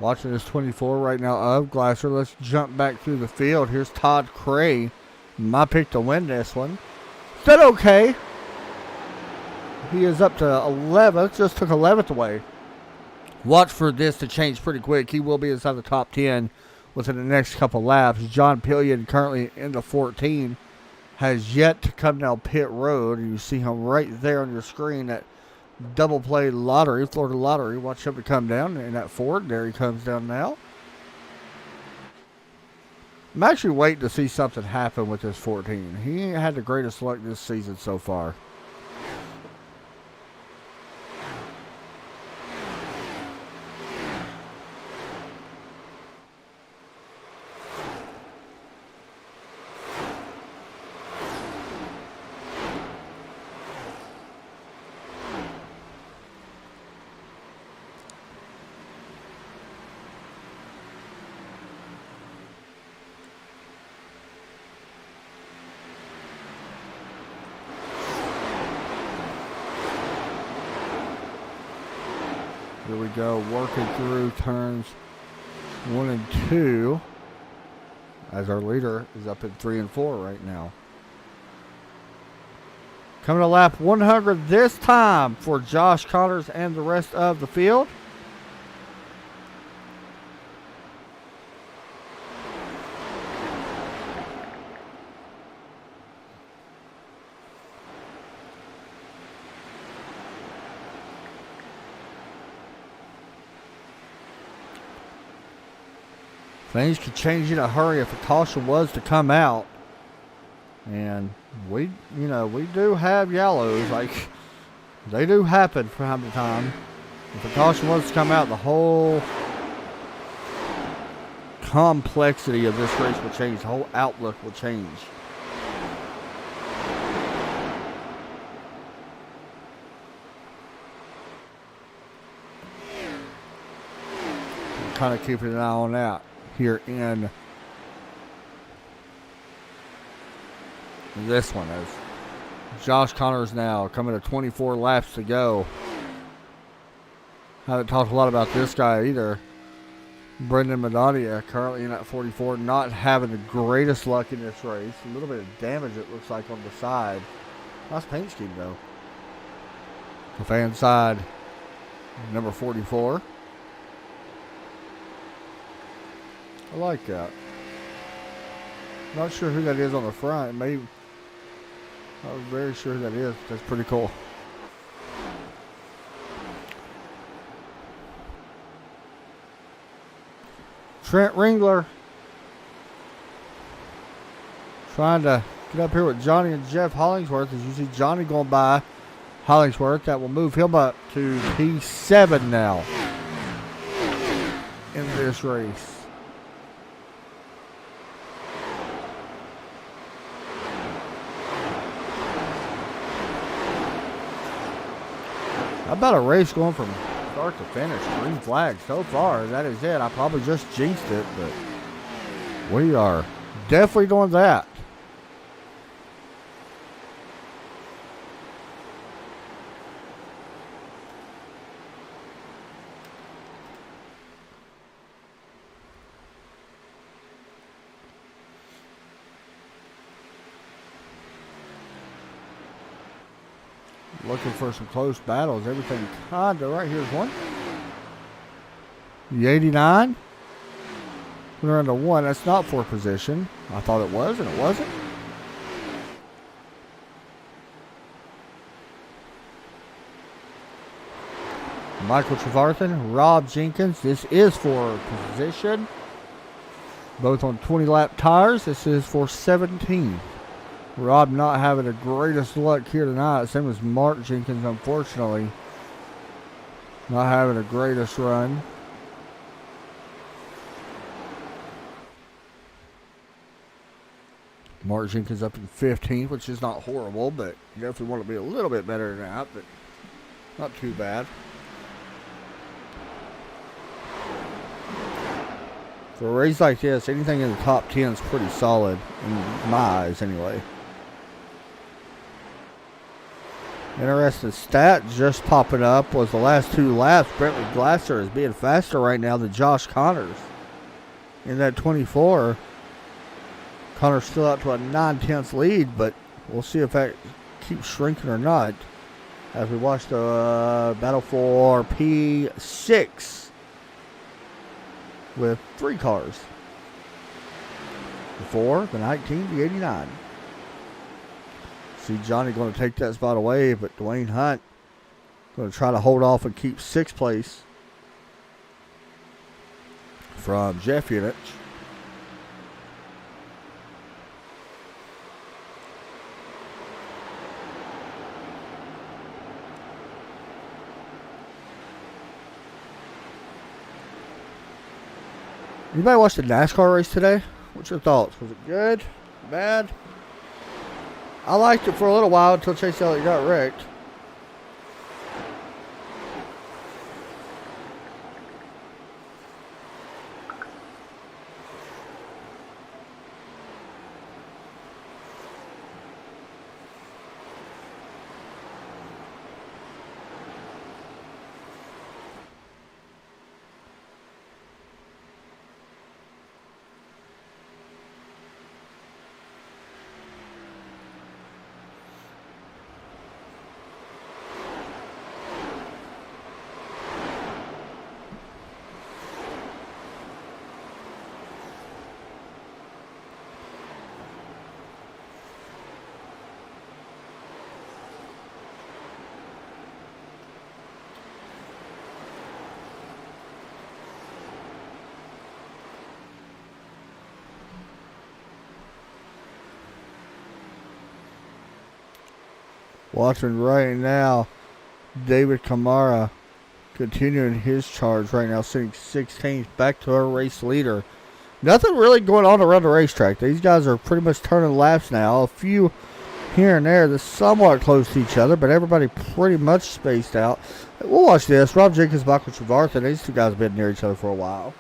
Watching this 24 right now of Glasser. Let's jump back through the field. Here's Todd Cray. My pick to win this one. Did okay. He is up to 11th. Just took 11th away. Watch for this to change pretty quick. He will be inside the top 10 within the next couple laps. John Pillion, currently into 14, has yet to come down pit road. And you see him right there on your screen. That double play lottery, Florida lottery. Watch him to come down in that Ford. There he comes down now. I'm actually waiting to see something happen with this 14. He ain't had the greatest luck this season so far. Here we go, working through turns 1 and 2 as our leader is up at 3 and 4 right now. Coming to lap 100 this time for Josh Connors and the rest of the field. Things could change in a hurry if a caution was to come out. And we do have yellows. Like, they do happen from time to time. If a caution was to come out, the whole complexity of this race will change. The whole outlook will change. I'm kind of keeping an eye on that here in this one, as Josh Connors now coming to 24 laps to go. Haven't talked a lot about this guy either. Brendan Madonia currently in at 44, not having the greatest luck in this race. A little bit of damage it looks like on the side. Nice paint scheme though. The fan side, number 44. I like that. Not sure who that is on the front. Maybe. I'm very sure who that is. That's pretty cool. Trent Ringler trying to get up here with Johnny and Jeff Hollingsworth. As you see Johnny going by Hollingsworth, that will move him up to P7 now in this race. How about a race going from start to finish? Green flag so far. That is it. I probably just jinxed it, but we are definitely doing that. Looking for some close battles. Everything kinda right here's one. The 89. We're into 1. That's not for position. I thought it was, and it wasn't. Michael Trevarthen, Rob Jenkins. This is for position. Both on 20-lap tires. This is for 17. Rob not having the greatest luck here tonight. Same as Mark Jenkins, unfortunately. Not having the greatest run. Mark Jenkins up in 15th, which is not horrible, but you definitely want to be a little bit better than that, but not too bad. For a race like this, anything in the top 10 is pretty solid, in my eyes anyway. Interesting stat just popping up was the last 2 laps. Bentley Glasser is being faster right now than Josh Connors. In that 24, Connors still out to a 9/10 lead, but we'll see if that keeps shrinking or not as we watch the battle for P6 with 3 cars. The 4, the 19, the 89. See Johnny going to take that spot away, but Dwayne Hunt going to try to hold off and keep 6th place from Jeff Unich. Anybody watch the NASCAR race today? What's your thoughts? Was it good? Bad? I liked it for a little while until Chase Elliott got wrecked. Watching right now, David Kamara continuing his charge right now, sitting 16th, back to our race leader. Nothing really going on around the racetrack. These guys are pretty much turning laps now. A few here and there that's somewhat close to each other, but everybody pretty much spaced out. We'll watch this. Rob Jenkins, Michael Trevarthen. These 2 guys have been near each other for a while.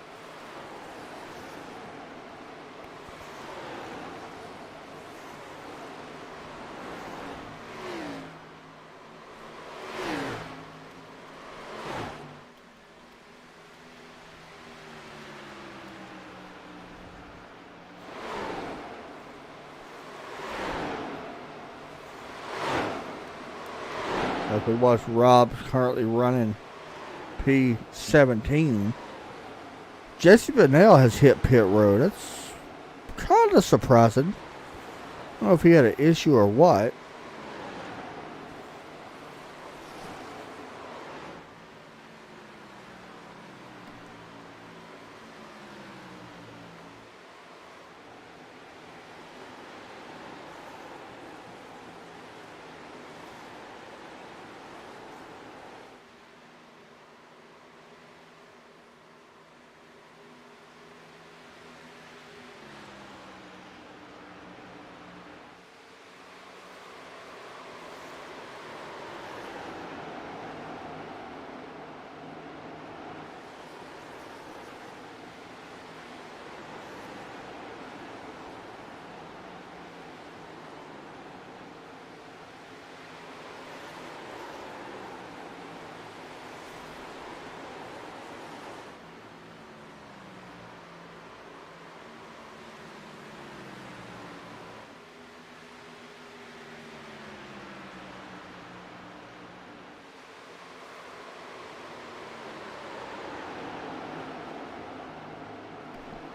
Like we watch Rob currently running P17. Jesse Bennell has hit pit road. That's kind of surprising. I don't know if he had an issue or what.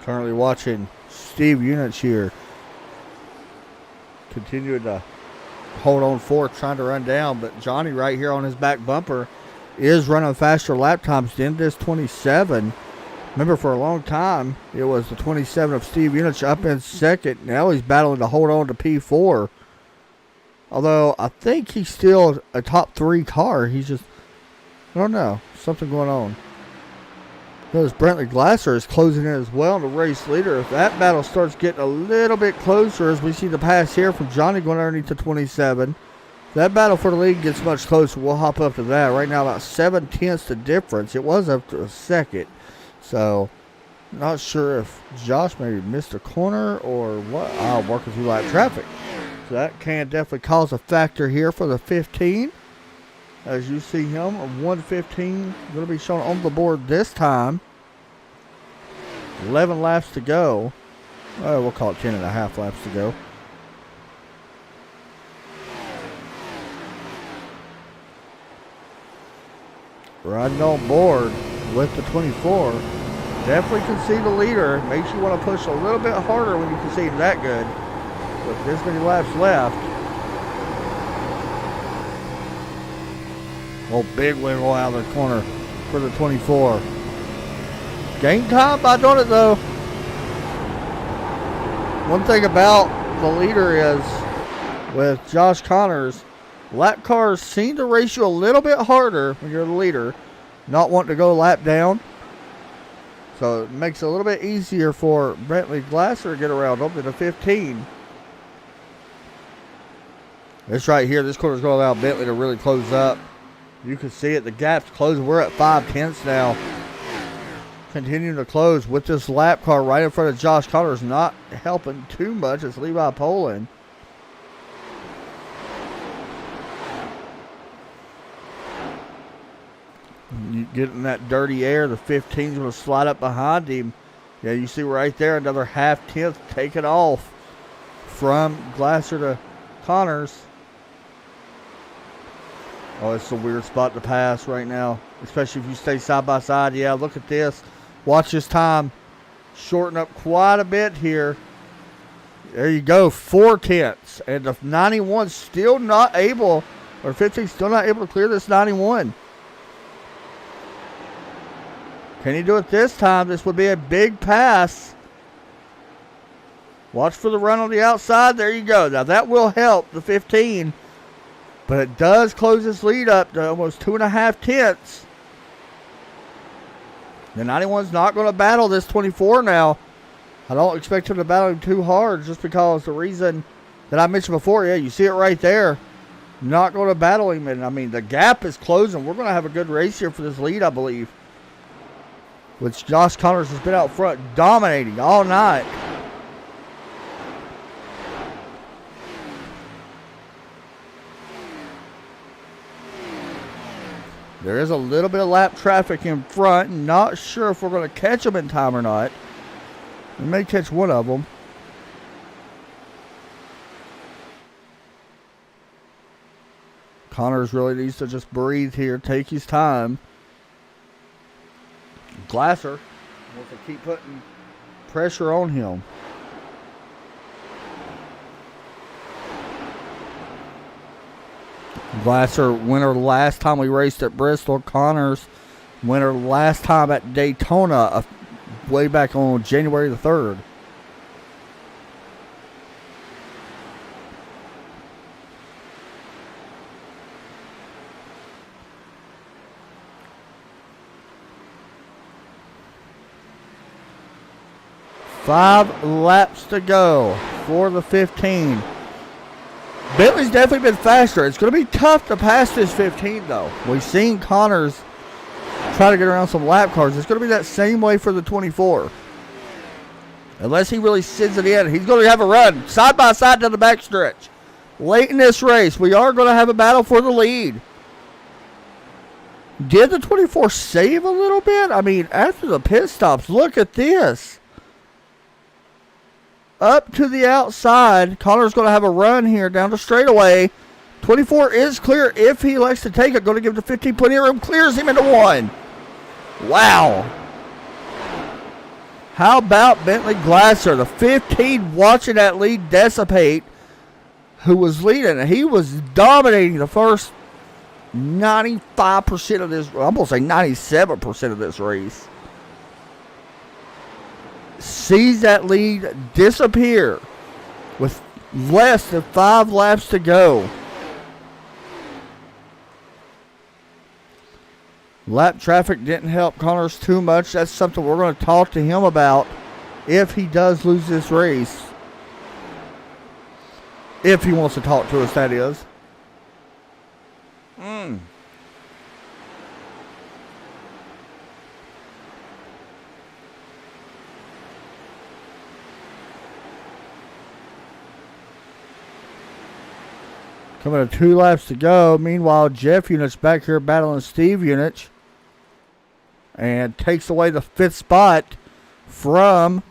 Currently watching Steve Unich here. Continuing to hold on forth, trying to run down. But Johnny right here on his back bumper is running faster lap times than this 27. Remember, for a long time, it was the 27 of Steve Unich up in second. Now he's battling to hold on to P4. Although, I think he's still a top 3 car. He's just, I don't know, something going on. Notice Brentley Glasser is closing in as well, the race leader. If that battle starts getting a little bit closer, as we see the pass here from Johnny going underneath the 27, if that battle for the lead gets much closer, we'll hop up to that. Right now, about 7/10 the difference. It was up to a second. So, not sure if Josh maybe missed a corner or what. Working through light traffic. So that can definitely cause a factor here for the 15. As you see him, 1:15 going to be shown on the board this time. 11 laps to go. We'll call it 10.5 laps to go. Riding on board with the 24. Definitely can see the leader. Makes you want to push a little bit harder when you can see him that good. With this many laps left. Oh, big wiggle out of the corner for the 24. Game time by doing it, though. One thing about the leader is, with Josh Connors, lap cars seem to race you a little bit harder when you're the leader, not wanting to go lap down. So it makes it a little bit easier for Brentley Glasser to get around up to the 15. This right here, this corner is going to allow Bentley to really close up. You can see it, the gap's closing. We're at 5/10 now. Continuing to close with this lap car right in front of Josh Connors, not helping too much. It's Levi Poland. You getting that dirty air, the 15's going to slide up behind him. Yeah, you see right there, another 0.5 taken off from Glasser to Connors. Oh, it's a weird spot to pass right now, especially if you stay side by side. Yeah, look at this. Watch this time shorten up quite a bit here. There you go, 0.4. And the 91 still not able, or 15 still not able to clear this 91. Can he do it this time? This would be a big pass. Watch for the run on the outside. There you go. Now that will help the 15. But it does close this lead up to almost 2.5. The 91's not going to battle this 24 now. I don't expect him to battle him too hard just because the reason that I mentioned before, yeah, you see it right there. Not going to battle him. And, I mean, the gap is closing. We're going to have a good race here for this lead, I believe. Which Josh Connors has been out front dominating all night. There is a little bit of lap traffic in front. Not sure if we're going to catch them in time or not. We may catch one of them. Connors really needs to just breathe here, take his time. Glasser wants to keep putting pressure on him. Glasser, winner last time we raced at Bristol. Connors, winner last time at Daytona, way back on January the 3rd. Five laps to go for the 15. Bentley's definitely been faster. It's going to be tough to pass this 15, though. We've seen Connors try to get around some lap cars. It's going to be that same way for the 24. Unless he really sends it in. He's going to have a run side by side to the backstretch. Late in this race, we are going to have a battle for the lead. Did the 24 save a little bit? I mean, after the pit stops, look at this. Up to the outside. Connor's going to have a run here down the straightaway. 24 is clear if he likes to take it. Going to give the 15 plenty of room. Clears him into one. Wow. How about Bentley Glasser, the 15, watching that lead dissipate, who was leading? He was dominating the first 95% of this, I'm going to say 97% of this race. Sees that lead disappear with less than 5 laps to go. Lap traffic didn't help Connors too much. That's something we're going to talk to him about if he does lose this race. If he wants to talk to us, that is. Coming to 2 laps to go. Meanwhile, Jeff Unit's back here battling Steve Unit. And takes away the 5th spot from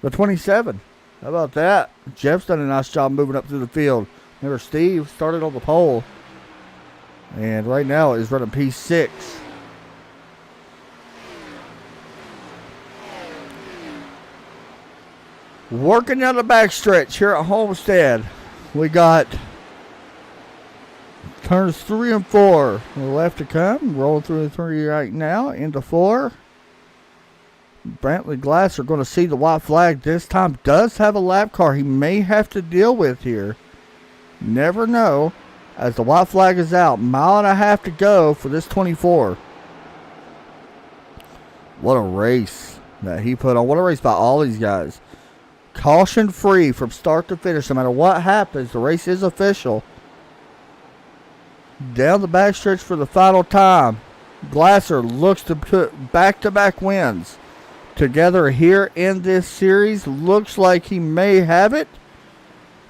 the 27. How about that? Jeff's done a nice job moving up through the field. Remember, Steve started on the pole. And right now is running P6. Working down the backstretch here at Homestead. We got turns 3 and 4. Left to come. Rolling through the 3 right now. Into 4. Bentley Glasser going to see the white flag this time. Does have a lap car he may have to deal with here. Never know. As the white flag is out. 1.5 miles to go for this 24. What a race that he put on. What a race by all these guys. Caution free from start to finish. No matter what happens, the race is official. Down the backstretch for the final time. Glasser looks to put back-to-back wins together here in this series. Looks like he may have it.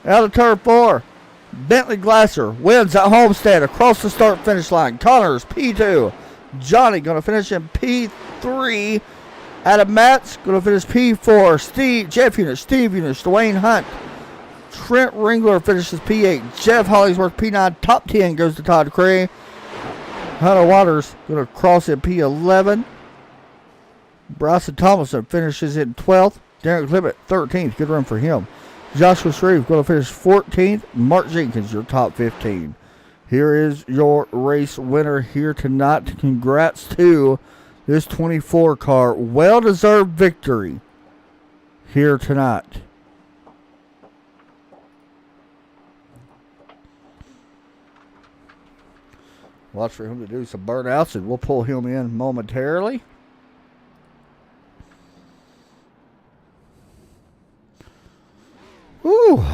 Out of turn 4. Bentley Glasser wins at Homestead across the start-finish line. Connors, P2. Johnny going to finish in P3. Adam Matz going to finish P4. Jeff Unit, Steve Unit, Dwayne Hunt. Trent Ringler finishes P8. Jeff Hollingsworth P9. Top 10 goes to Todd Cray. Hunter Waters going to cross in P11. Bryson Thomason finishes in 12th. Derek Clippett 13th. Good run for him. Joshua Shreve going to finish 14th. Mark Jenkins, your top 15. Here is your race winner here tonight. Congrats to this 24 car. Well-deserved victory here tonight. Watch for him to do some burnouts, and we'll pull him in momentarily. Woo!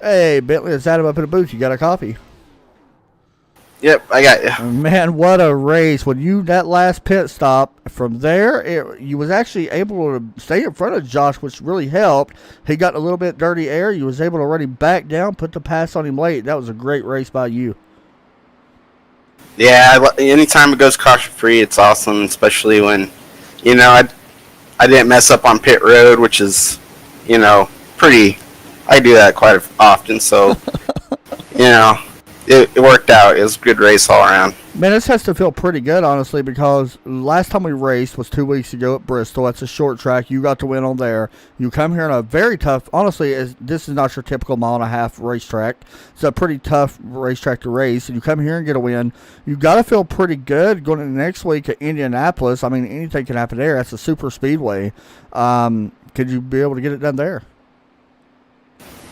Hey, Bentley, it's Adam up in the booth. You got a coffee? Yep, I got you. Man, what a race. When you, that last pit stop, from there, you was actually able to stay in front of Josh, which really helped. He got a little bit dirty air. You was able to run him back down, put the pass on him late. That was a great race by you. Yeah, anytime it goes caution-free, it's awesome, especially when, I didn't mess up on pit road, which is, pretty, I do that quite often, so, it worked out. It was a good race all around. Man, this has to feel pretty good, honestly, because last time we raced was 2 weeks ago at Bristol. That's a short track. You got to win on there. You come here on a very tough, honestly, this is not your typical 1.5 mile racetrack. It's a pretty tough racetrack to race, and you come here and get a win. You got to feel pretty good going into next week at Indianapolis. I mean, anything can happen there. That's a super speedway. Could you be able to get it done there?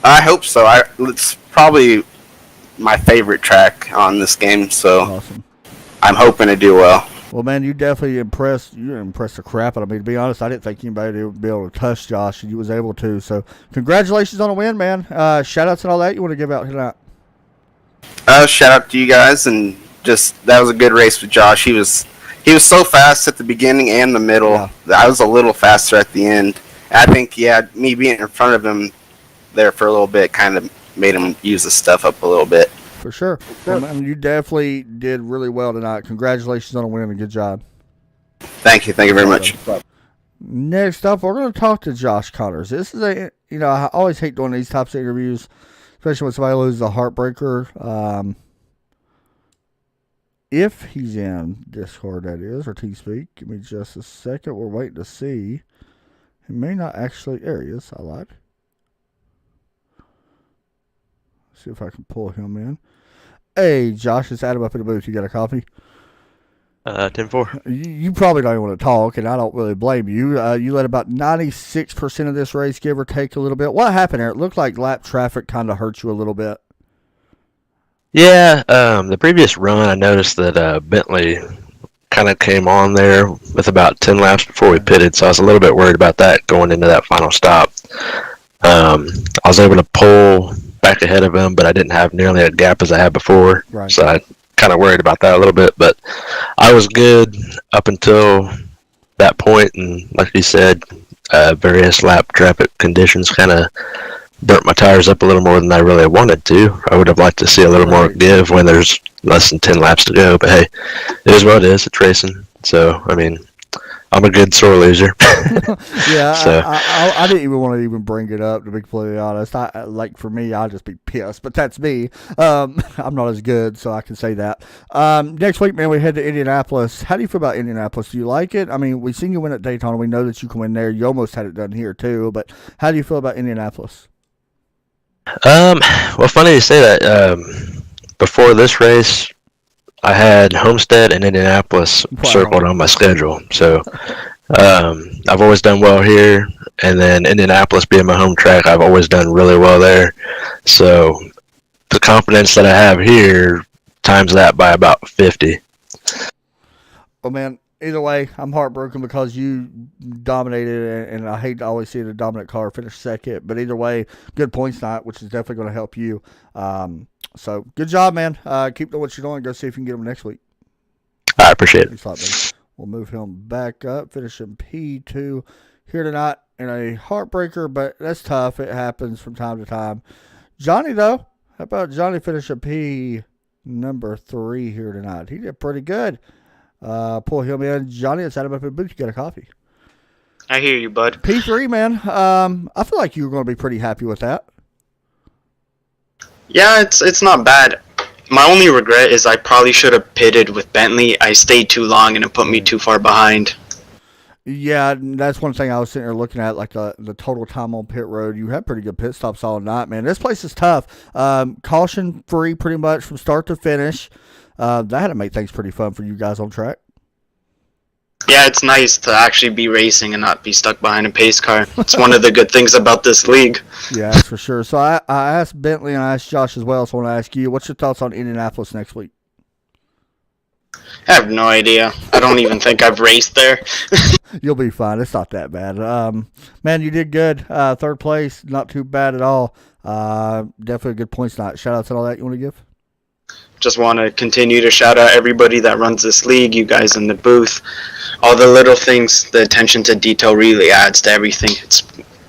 I hope so. It's probably my favorite track on this game, so Awesome. I'm hoping to do well. Well, man, you definitely impressed. You impressed the crap out of me. To be honest, I didn't think anybody would be able to touch Josh, and you was able to. So, congratulations on the win, man. Shout outs and all that you want to give out tonight. Shout out to you guys, and just that was a good race with Josh. He was so fast at the beginning and the middle. Yeah. I was a little faster at the end. I think, me being in front of him there for a little bit kind of made him use the stuff up a little bit. For sure. Well, man, you definitely did really well tonight. Congratulations on the win and good job. Thank you very much. Next up, we're going to talk to Josh Connors. This is I always hate doing these types of interviews, especially when somebody loses a heartbreaker. If he's in Discord, that is, or TeamSpeak. Give me just a second. We're waiting to see. He may not actually. There he is. I lied. See if I can pull him in. Hey, Josh, it's Adam up in the booth. You got a copy? 10-4. You probably don't even want to talk, and I don't really blame you. You led about 96% of this race, give or take a little bit. What happened there? It looked like lap traffic kind of hurt you a little bit. Yeah, the previous run, I noticed that Bentley kind of came on there with about 10 laps before we pitted, so I was a little bit worried about that going into that final stop. I was able to pull back ahead of him, but I didn't have nearly a gap as I had before, Right. so I kind of worried about that a little bit, but I was good up until that point, and like you said, various lap traffic conditions kind of burnt my tires up a little more than I really wanted to. I would have liked to see a little more give when there's less than 10 laps to go, but hey, it is what it is. It's racing, so I mean, I'm a good sore loser. Yeah, So- I didn't even want to even bring it up, to be completely honest. For me, I'd just be pissed, but that's me. I'm not as good, so I can say that. Next week, man, we head to Indianapolis. How do you feel about Indianapolis? Do you like it? I mean, we've seen you win at Daytona. We know that you can win there. You almost had it done here, too, but how do you feel about Indianapolis? Well, funny you say that. Before this race, I had Homestead and Indianapolis Wow. circled on my schedule. So I've always done well here, and then Indianapolis being my home track, I've always done really well there. So the confidence that I have here times that by about 50. Well, man, either way, I'm heartbroken because you dominated, and I hate to always see the dominant car finish second. But either way, good points night, which is definitely going to help you. So good job, man. Keep doing what you're doing. Go see if you can get them next week. I appreciate it. Thanks a lot, buddy. We'll move him back up, finishing P2 here tonight in a heartbreaker, but that's tough. It happens from time to time. Johnny, though, how about Johnny finishing P number 3 here tonight? He did pretty good. Pull him in. Johnny, it's Adam up in the booth. You got a coffee. I hear you, bud. P3, man. I feel like you were going to be pretty happy with that. Yeah, it's not bad. My only regret is I probably should have pitted with Bentley. I stayed too long and it put me too far behind. Yeah, that's one thing I was sitting there looking at, like the total time on pit road. You had pretty good pit stops all night, man. This place is tough. Caution free pretty much from start to finish. That had to make things pretty fun for you guys on track. Yeah, it's nice to actually be racing and not be stuck behind a pace car. It's one of the good things about this league. Yeah, that's for sure. So I asked Bentley and I asked Josh as well, so I want to ask you, what's your thoughts on Indianapolis next week? I have no idea. I don't even think I've raced there. You'll be fine. It's not that bad. Man, you did good. Third place, not too bad at all. Definitely a good points night. Shout outs and all that you want to give? Just want to continue to shout out everybody that runs this league, you guys in the booth. All the little things, the attention to detail really adds to everything.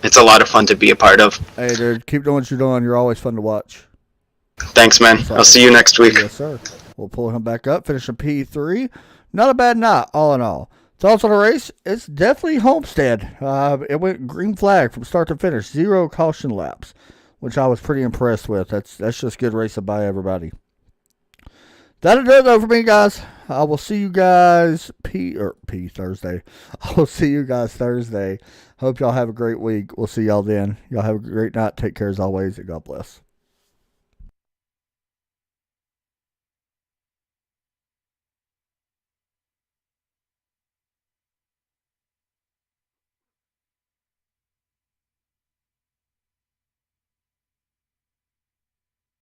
It's a lot of fun to be a part of. Hey, dude, keep doing what you're doing. You're always fun to watch. Thanks, man. I'll see you next week. Yes, sir. We'll pull him back up, finish a P3. Not a bad night, all in all. Thoughts on the race? It's definitely Homestead. It went green flag from start to finish. 0 caution laps, which I was pretty impressed with. That's just good racing by everybody. That'll do it, though, for me, guys. I will see you guys P Thursday. I will see you guys Thursday. Hope y'all have a great week. We'll see y'all then. Y'all have a great night. Take care as always, and God bless.